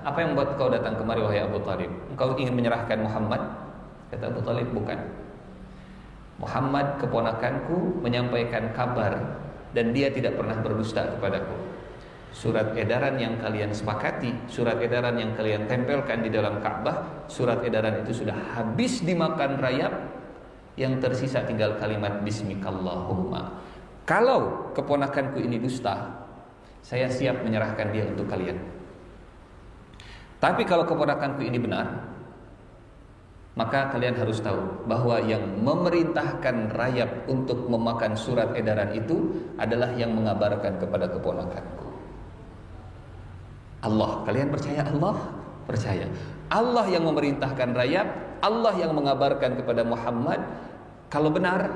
apa yang membuat kau datang kemari wahai Abu Talib? Engkau ingin menyerahkan Muhammad? Kata Abu Talib, bukan. Muhammad keponakanku menyampaikan kabar dan dia tidak pernah berdusta kepadaku. Surat edaran yang kalian sepakati, surat edaran yang kalian tempelkan di dalam Ka'bah, surat edaran itu sudah habis dimakan rayap, yang tersisa tinggal kalimat Bismikallahumma. Kalau keponakanku ini dusta, saya siap menyerahkan dia untuk kalian. Tapi kalau keponakanku ini benar, maka kalian harus tahu bahwa yang memerintahkan rayap untuk memakan surat edaran itu adalah yang mengabarkan kepada keponakanku. Allah, kalian percaya Allah? Percaya. Allah yang memerintahkan rayap, Allah yang mengabarkan kepada Muhammad. Kalau benar,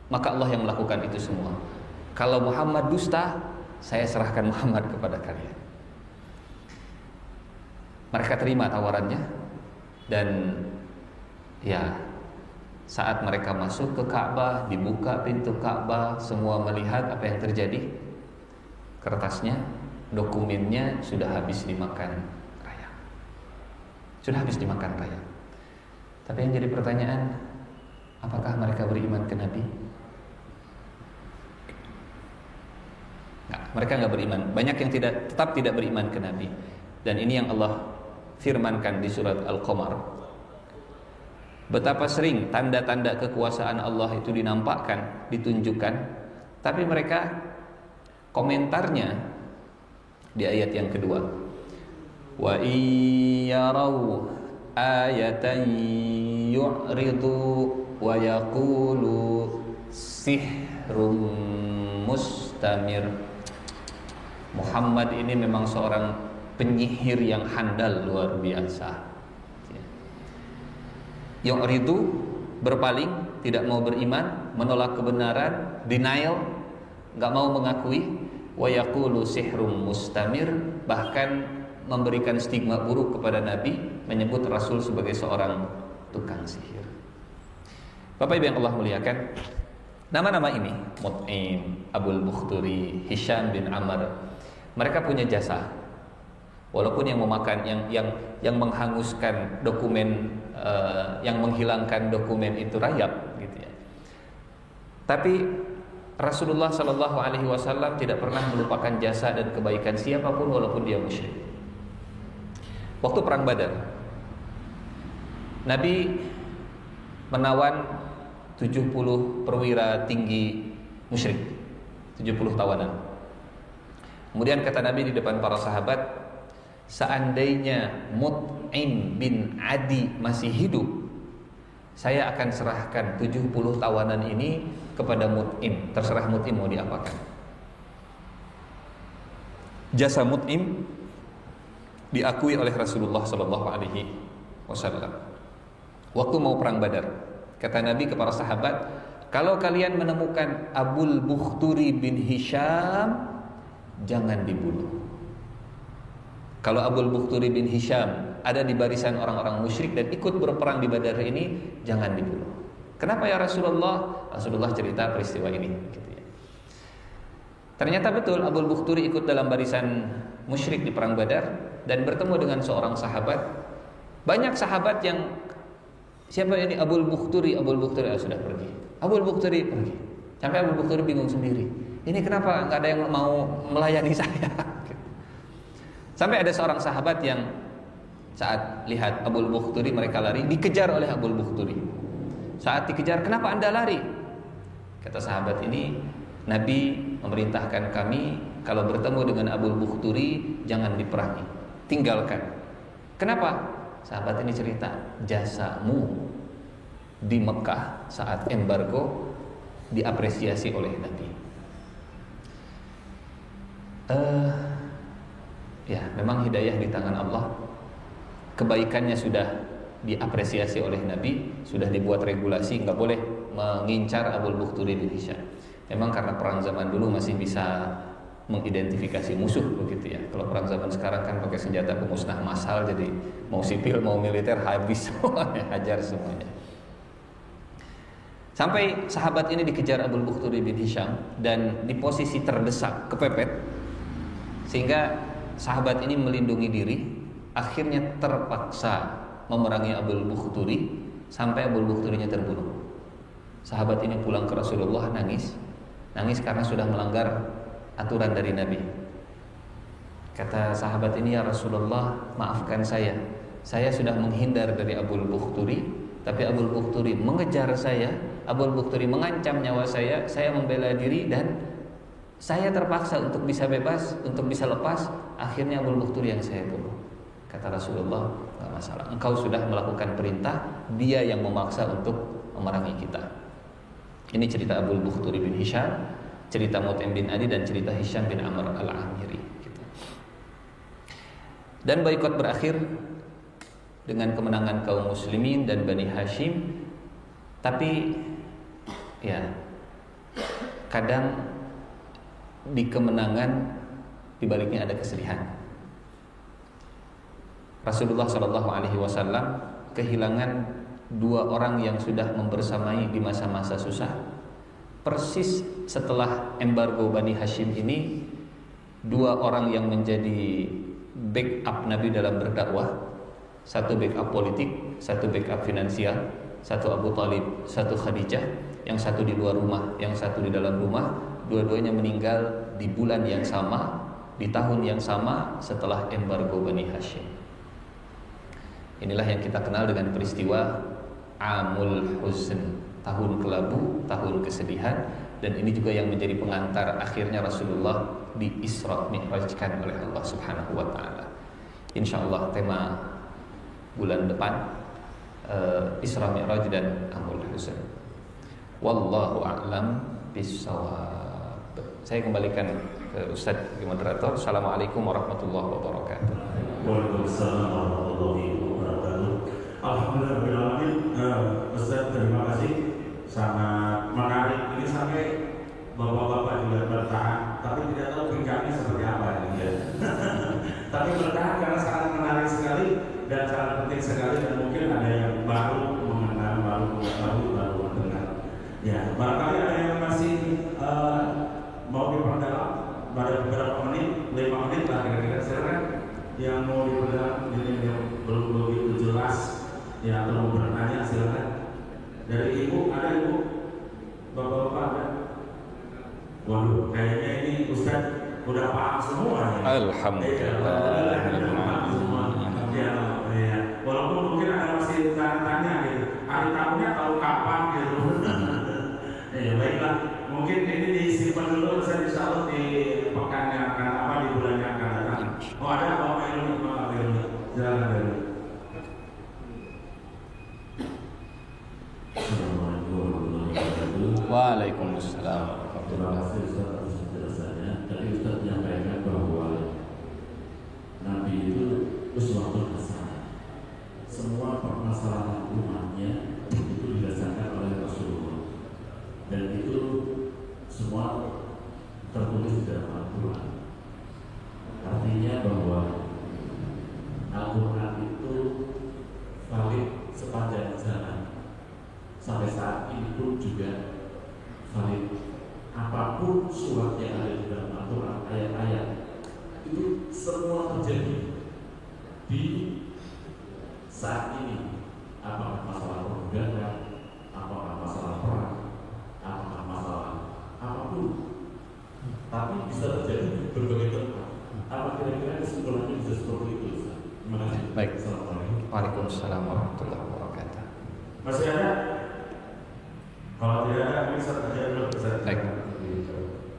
maka Allah yang melakukan itu semua. Kalau Muhammad dusta, saya serahkan Muhammad kepada kalian. Mereka terima tawarannya dan Ya, saat mereka masuk ke Ka'bah, dibuka pintu Ka'bah, semua melihat apa yang terjadi. Kertasnya, dokumennya sudah habis dimakan rayap. Sudah habis dimakan rayap. Tapi yang jadi pertanyaan, apakah mereka beriman ke Nabi? Nggak, mereka nggak beriman. Banyak yang tetap tidak beriman ke Nabi. Dan ini yang Allah firmankan di surat Al-Qamar. Betapa sering tanda-tanda kekuasaan Allah itu dinampakkan, ditunjukkan, tapi mereka komentarnya di ayat yang kedua. Wa iyarau ayatan yu'ridu wa yaqulu sihrum mustamir. Muhammad ini memang seorang penyihir yang handal luar biasa. Yu'ridu, berpaling, tidak mau beriman, menolak kebenaran, denial, enggak mau mengakui. Wa yaqulu sihrum mustamir, bahkan memberikan stigma buruk kepada Nabi, menyebut Rasul sebagai seorang tukang sihir. Bapak Ibu yang Allah muliakan, nama-nama ini, Mut'im, Abul Bukhturi, Hisham bin Amr, mereka punya jasa. Walaupun yang memakan, yang menghanguskan dokumen, yang menghilangkan dokumen itu rayap, gitu ya. Tapi Rasulullah Shallallahu Alaihi Wasallam tidak pernah melupakan jasa dan kebaikan siapapun, walaupun dia musyrik. Waktu perang Badar, Nabi menawan 70 perwira tinggi musyrik, 70 tawanan. Kemudian kata Nabi di depan para sahabat, seandainya Mut'im bin Adi masih hidup, saya akan serahkan 70 tawanan ini kepada Mut'im. Terserah Mut'im mau diapakan. Jasa Mut'im diakui oleh Rasulullah Sallallahu Alaihi Wasallam. Waktu mau perang Badar, kata Nabi kepada sahabat, kalau kalian menemukan Abul Bukhturi bin Hisham, jangan dibunuh. Kalau Abul Bukhturi bin Hisham ada di barisan orang-orang musyrik dan ikut berperang di Badar ini, jangan dibunuh. Kenapa ya Rasulullah? Rasulullah cerita peristiwa ini, gitu ya. Ternyata betul Abul Bukhturi ikut dalam barisan musyrik di perang Badar dan bertemu dengan seorang sahabat. Banyak sahabat yang, siapa ini Abul Bukhturi? Abul Bukhturi sudah pergi. Abul Bukhturi pergi. Sampai Abul Bukhturi bingung sendiri. Ini kenapa nggak ada yang mau melayani saya? Sampai ada seorang sahabat yang saat lihat Abul Bukhturi mereka lari, dikejar oleh Abul Bukhturi. Saat dikejar, kenapa anda lari? Kata sahabat ini, Nabi memerintahkan kami kalau bertemu dengan Abul Bukhturi jangan diperangi, tinggalkan. Kenapa? Sahabat ini cerita, jasamu di Mekah saat embargo diapresiasi oleh Nabi. Ya, memang hidayah di tangan Allah. Kebaikannya sudah diapresiasi oleh Nabi, sudah dibuat regulasi, nggak boleh mengincar Abul Bukhturi bin Hisham. Memang karena perang zaman dulu masih bisa mengidentifikasi musuh, begitu ya. Kalau perang zaman sekarang kan pakai senjata pemusnah massal, jadi mau sipil mau militer habis semuanya, hajar semuanya. Sampai sahabat ini dikejar Abul Bukhturi bin Hisham dan di posisi terdesak, kepepet, sehingga sahabat ini melindungi diri, akhirnya terpaksa memerangi Abul Bukhturi sampai Abul Bukhturinya terbunuh. Sahabat ini pulang ke Rasulullah nangis karena sudah melanggar aturan dari Nabi. Kata sahabat ini, ya Rasulullah, maafkan saya sudah menghindar dari Abul Bukhturi, tapi Abul Bukhturi mengejar saya, Abul Bukhturi mengancam nyawa saya membela diri dan saya terpaksa untuk bisa bebas, untuk bisa lepas, akhirnya Abul Bukhturi yang saya bunuh. Kata Rasulullah, enggak masalah, engkau sudah melakukan perintah, dia yang memaksa untuk memerangi kita. Ini cerita Abul Bukhturi bin Hisham, cerita Mut'im bin Adi, dan cerita Hisham bin Amr al-Amiri, gitu. Dan boikot berakhir dengan kemenangan kaum muslimin dan Bani Hashim. Tapi ya, kadang di kemenangan dibaliknya ada kesedihan. Rasulullah SAW kehilangan dua orang yang sudah membersamai di masa-masa susah. Persis setelah embargo Bani Hashim ini, dua orang yang menjadi backup Nabi dalam berdakwah, satu backup politik, satu backup finansial, satu Abu Talib, satu Khadijah, yang satu di luar rumah, yang satu di dalam rumah. Dua-duanya meninggal di bulan yang sama, di tahun yang sama setelah embargo Bani Hashim. Inilah yang kita kenal dengan peristiwa Amul Huzn, tahun kelabu, tahun kesedihan. Dan ini juga yang menjadi pengantar akhirnya Rasulullah di Isra Mi'rajkan oleh Allah Subhanahu wa taala. Insyaallah tema bulan depan Isra Mi'raj dan Amul Huzn. Wallahu a'lam bishawab. Saya kembalikan ke Ustaz sebagai moderator. Assalamualaikum warahmatullahi wabarakatuh. Waalaikumsalam warahmatullahi wabarakatuh. Alhamdulillahirrahmanirrahim. Ustaz, terima kasih, sangat menarik. Ini sampai bapak-bapak juga bertahan, tapi tidak tahu bincangnya seperti apa ini ya. Tapi bertahan karena sangat menarik sekali dan sangat penting sekali, dan mungkin ada yang baru mengenal, baru mendengar. Ya, barangkali ada yang masih mau diperdalam pada beberapa menit, 5 menit lah kira-kira, silakan yang mau diperdalam, ini yang belum begitu jelas ya, atau mau bertanya silakan. Dari ibu, ada ibu, bapak-bapak ada? Waduh, kayaknya ini Ustaz udah paham semua ya. Alhamdulillah. Ya, walaupun mungkin ada masih tanya gitu, hari tahunnya tahu kapan gitu. Ya baiklah, mungkin ini disimpan dulu, Ustaz, insyaallah di pekan yang akan apa, di bulan yang akan datang. Oh ada Bapak Ilmu, silakan dulu. Assalamualaikum warahmatullahi wabarakatuh. Waalaikumsalam. Terima kasih Ustaz atas penjelasannya. Tadi Ustaz menyampaikan bahwa Nabi itu uswatun hasanah. Semua permasalahan umatnya itu dirasakan oleh Rasulullah, dan itu semua tertulis di dalam Al-Quran. Artinya bahwa Al-Quran itu valid sepanjang zaman. Sampai saat ini pun juga valid. Apapun surat yang ada di dalam Al-Quran, ayat-ayat itu semua terjadi di saat ini. Apakah masalah perbudakan, apakah masalah perang, apakah masalah apapun, tapi bisa terjadi di berbagai tempat. Apa kira-kira kesimpulannya bisa seperti itu? Terima kasih. Baik. Assalamualaikum. Waalaikumsalam warahmatullahi wabarakatuh. Masih ada? Kalau tidak ada, bisa saja dulu. Baik.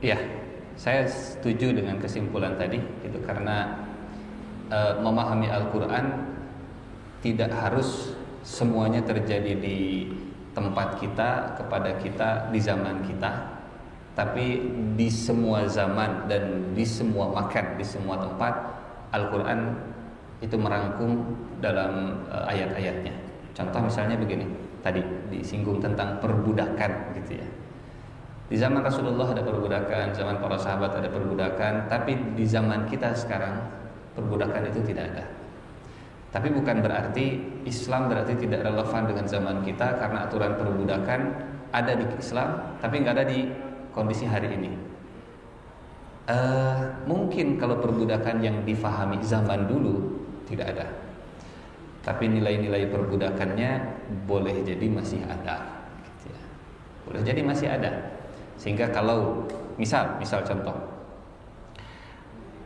Iya, saya setuju dengan kesimpulan tadi, itu karena memahami Al-Quran tidak harus semuanya terjadi di tempat kita, kepada kita, di zaman kita, tapi di semua zaman dan di semua makan, di semua tempat, Al-Quran itu merangkum dalam ayat-ayatnya. Contoh misalnya begini, tadi disinggung tentang perbudakan gitu ya. Di zaman Rasulullah ada perbudakan, zaman para sahabat ada perbudakan, tapi di zaman kita sekarang perbudakan itu tidak ada. Tapi bukan berarti Islam berarti tidak relevan dengan zaman kita, karena aturan perbudakan ada di Islam tapi nggak ada di kondisi hari ini. Mungkin kalau perbudakan yang difahami zaman dulu tidak ada, tapi nilai-nilai perbudakannya boleh jadi masih ada gitu ya. Boleh jadi masih ada. Sehingga kalau misal contoh,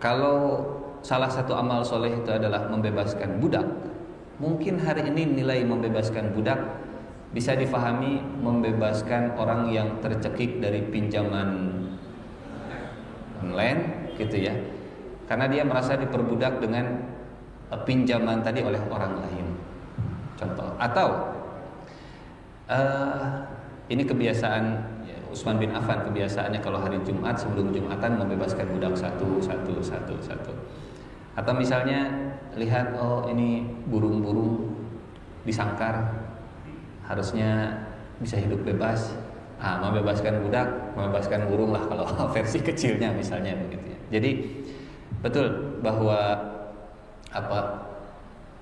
kalau salah satu amal soleh itu adalah membebaskan budak, mungkin hari ini nilai membebaskan budak bisa difahami membebaskan orang yang tercekik dari pinjaman online gitu ya, karena dia merasa diperbudak dengan pinjaman tadi oleh orang lain, contoh. Atau ini kebiasaan Utsman bin Affan, kebiasaannya kalau hari Jumat sebelum Jumatan membebaskan budak satu. Atau misalnya lihat, oh ini burung-burung disangkar, harusnya bisa hidup bebas, membebaskan budak, membebaskan burung lah kalau versi kecilnya misalnya begitu ya. Jadi betul bahwa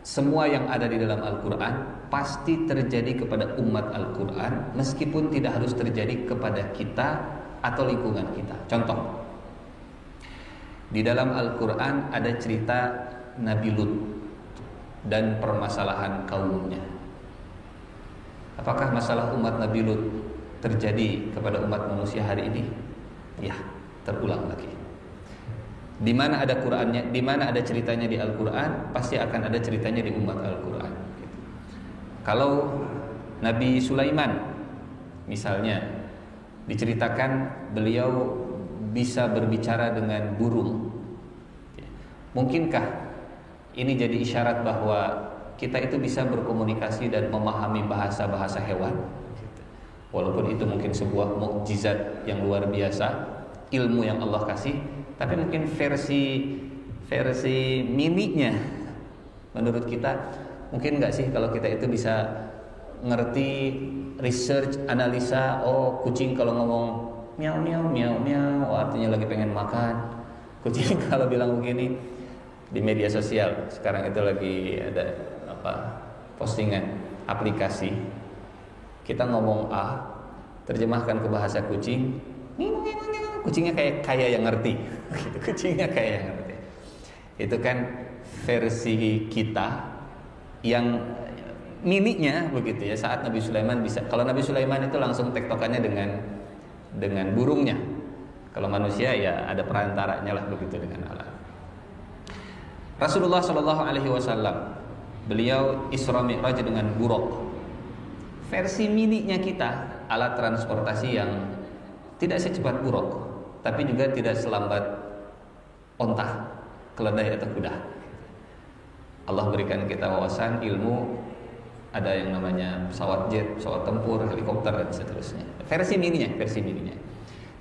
semua yang ada di dalam Al-Quran pasti terjadi kepada umat Al-Quran, meskipun tidak harus terjadi kepada kita atau lingkungan kita. Contoh, di dalam Al-Quran ada cerita Nabi Lut dan permasalahan kaumnya. Apakah masalah umat Nabi Lut terjadi kepada umat manusia hari ini? Ya, terulang lagi. Di mana ada Qur'annya, di mana ada ceritanya di Al-Quran, pasti akan ada ceritanya di umat Al-Quran. Kalau Nabi Sulaiman misalnya diceritakan beliau bisa berbicara dengan burung. Mungkinkah ini jadi isyarat bahwa kita itu bisa berkomunikasi dan memahami bahasa-bahasa hewan? Walaupun itu mungkin sebuah mukjizat yang luar biasa, ilmu yang Allah kasih, tapi mungkin versi mininya menurut kita mungkin nggak sih kalau kita itu bisa ngerti research analisa, oh kucing kalau ngomong miau miau miau miau, oh artinya lagi pengen makan. Kucing kalau bilang begini di media sosial sekarang itu lagi ada postingan aplikasi, kita ngomong A terjemahkan ke bahasa kucing, kucingnya kayak yang ngerti gitu. Kucingnya kayak yang ngerti. Itu kan versi kita yang mininya begitu ya. Saat Nabi Sulaiman bisa, kalau Nabi Sulaiman itu langsung tektokannya dengan burungnya. Kalau manusia ya ada perantaranya lah begitu dengan Allah. Rasulullah Shallallahu Alaihi Wasallam beliau Isra Mi'raj dengan buruk. Versi mininya kita, alat transportasi yang tidak secepat buruk, tapi juga tidak selambat onta, keledai atau kuda. Allah berikan kita wawasan, ilmu, ada yang namanya pesawat jet, pesawat tempur, helikopter dan seterusnya. Versi mininya.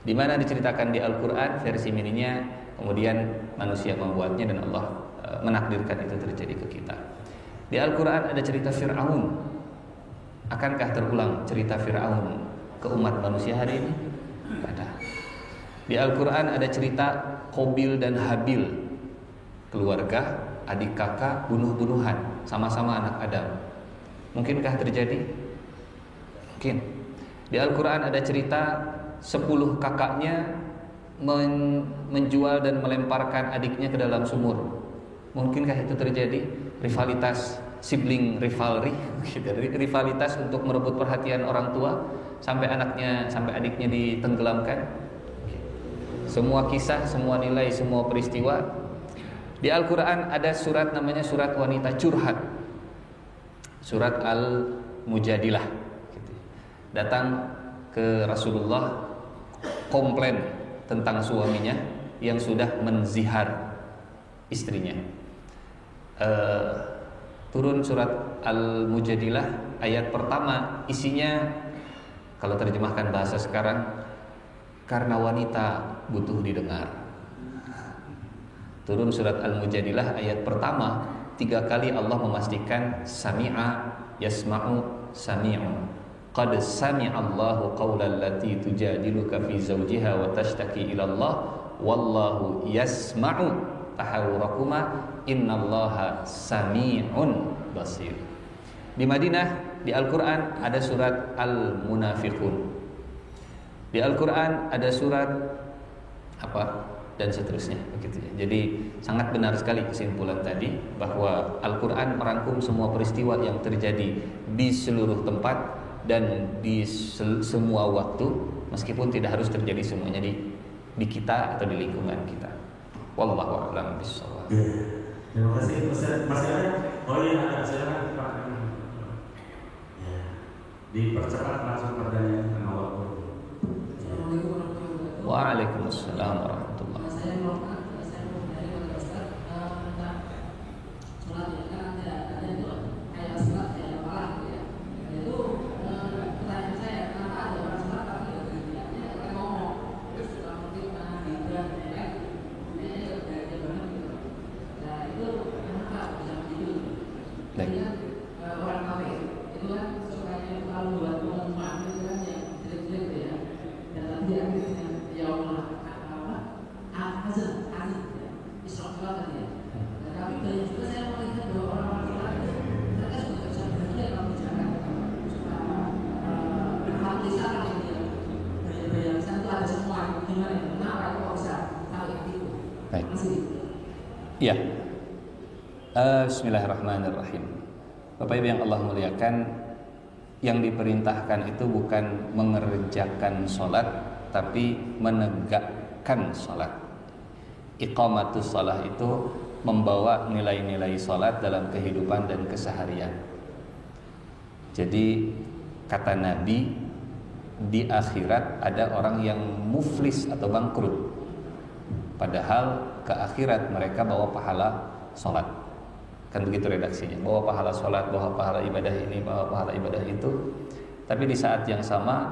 Di mana diceritakan di Al-Quran, versi mininya, kemudian manusia membuatnya dan Allah menakdirkan itu terjadi ke kita. Di Al-Quran ada cerita Fir'aun. Akankah terulang cerita Fir'aun ke umat manusia hari ini? Ada. Di Al-Quran ada cerita Qabil dan Habil, keluarga, adik kakak, bunuh-bunuhan, sama-sama anak Adam. Mungkinkah terjadi? Mungkin. Di Al-Quran ada cerita 10 kakaknya menjual dan melemparkan adiknya ke dalam sumur. Mungkinkah itu terjadi? Rivalitas, sibling rivalry, rivalitas untuk merebut perhatian orang tua sampai adiknya ditenggelamkan. Semua kisah, semua nilai, semua peristiwa. Di Al-Quran ada surat namanya surat wanita curhat, surat Al-Mujadilah. Datang ke Rasulullah komplain tentang suaminya yang sudah menzihar istrinya. Turun surat Al-Mujadilah ayat pertama, isinya kalau terjemahkan bahasa sekarang, karena wanita butuh didengar. Turun surat Al-Mujadilah ayat pertama, 3 kali Allah memastikan sami'a yasma'u sami'u. Qad sami'allahu qawlan lati tujadiluka fi zawjiha wa tashtaki ila Allah wallahu yasma'u tahawurakuma innallaha sami'un basir. Di Madinah, di Al-Quran ada surat Al-Munafiqun. Di Al-Quran ada surat dan seterusnya begitu ya. Jadi sangat benar sekali kesimpulan tadi bahwa Al-Quran merangkum semua peristiwa yang terjadi di seluruh tempat dan di semua waktu, meskipun tidak harus terjadi semuanya di kita atau di lingkungan kita. Wallahu a'lam bishawab. Terima kasih. Masih ada? Oh iya, ada. Silakan Pak. Ya. Dipercepat langsung pertanyaan sama waktu. Assalamualaikum warahmatullahi wabarakatuh. Waalaikumsalam warahmatullahi wabarakatuh. Saya mau bertanya kepada Ustaz tentang sholat ya, kan ada itu kayak sholat kayak malam ya. Itu pertanyaan saya, kenapa ada orang sholat tapi tidak ngomong, terus mungkin hiburan ya, ini gaya banget gitu. Nah itu kenapa bisa begitu? Kemudian orang kafir itu kan sukanya kalau buat pengumuman itu kan yang jelek-jelek ya, dan nanti akhirnya ya Allah azan gimana ya? Kenapa itu kok bisa tahu itu? Baik. Masih. Iya. Bismillahirrahmanirrahim. Bapak Ibu yang Allah muliakan, yang diperintahkan itu bukan mengerjakan sholat, tapi menegakkan sholat. Iqamatus sholat itu membawa nilai-nilai sholat dalam kehidupan dan keseharian. Jadi kata Nabi, di akhirat ada orang yang muflis atau bangkrut, padahal ke akhirat mereka bawa pahala sholat. Kan begitu redaksinya, bawa pahala sholat, bawa pahala ibadah ini, bawa pahala ibadah itu. Tapi di saat yang sama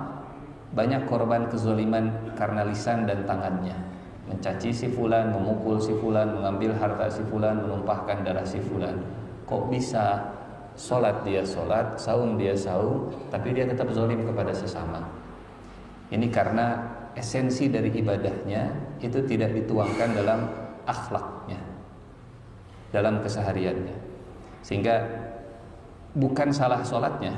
banyak korban kezaliman karena lisan dan tangannya, mencaci si fulan, memukul si fulan, mengambil harta si fulan, menumpahkan darah si fulan. Kok bisa sholat dia sholat, saum dia saum, tapi dia tetap zalim kepada sesama? Ini karena esensi dari ibadahnya itu tidak dituangkan dalam akhlaknya, dalam kesehariannya. Sehingga bukan salah sholatnya,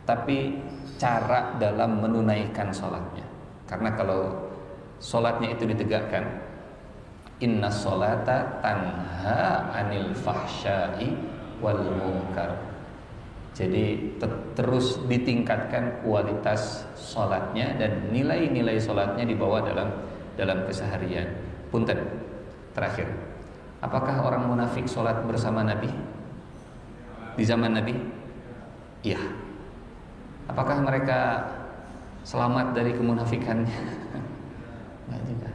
tapi cara dalam menunaikan sholatnya. Karena kalau sholatnya itu ditegakkan, inna sholata tanha anil fahsyai wal munkar. Jadi terus ditingkatkan kualitas sholatnya dan nilai-nilai sholatnya dibawa dalam keseharian. Punten, terakhir, apakah orang munafik sholat bersama Nabi di zaman Nabi? Iya. Apakah mereka selamat dari kemunafikannya? Enggak juga.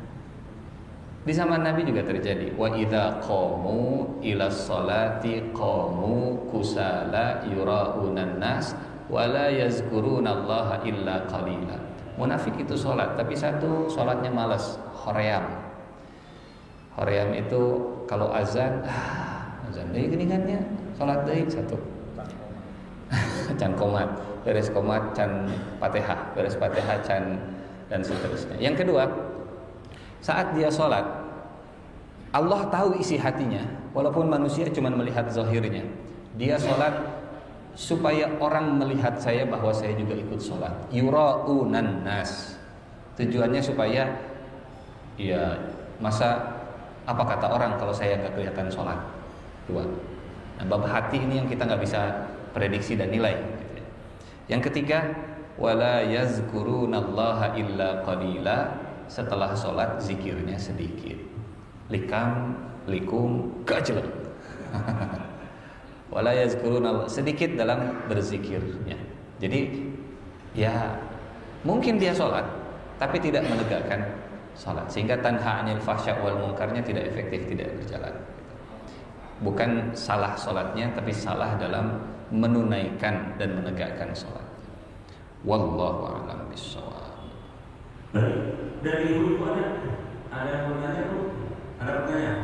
Di zaman Nabi juga terjadi. Wa idza qamu ila sholati qamu kusala yuraunan nas wa la yazkurunallaha illa qalila. Munafik itu sholat, tapi satu sholatnya malas, hoream. Hoream itu kalau azan deui geuningannya, sholat deui satu. Can komat, beres komat can Fatihah, beres Fatihah can dan seterusnya. Yang kedua, saat dia sholat, Allah tahu isi hatinya, walaupun manusia cuma melihat zahirnya. Dia sholat supaya orang melihat saya bahwa saya juga ikut sholat. Yura'unan nas. Tujuannya supaya, ya masa apa kata orang kalau saya nggak kelihatan sholat. Dua. Nah, bab hati ini yang kita nggak bisa prediksi dan nilai. Yang ketiga, wala yazkurunallaha illa qalila. Setelah sholat zikirnya sedikit, likam, likum, gajlek. Wala yazkurunallah, sedikit dalam berzikirnya. Jadi ya mungkin dia sholat tapi tidak menegakkan sholat, sehingga tanha anil fahsya wal munkarnya tidak efektif, tidak berjalan. Bukan salah sholatnya, tapi salah dalam menunaikan dan menegakkan sholat. Wallahu a'lam bishawab. Dari ibu-ibu ada pertanyaan, Bu? Ada pertanyaan?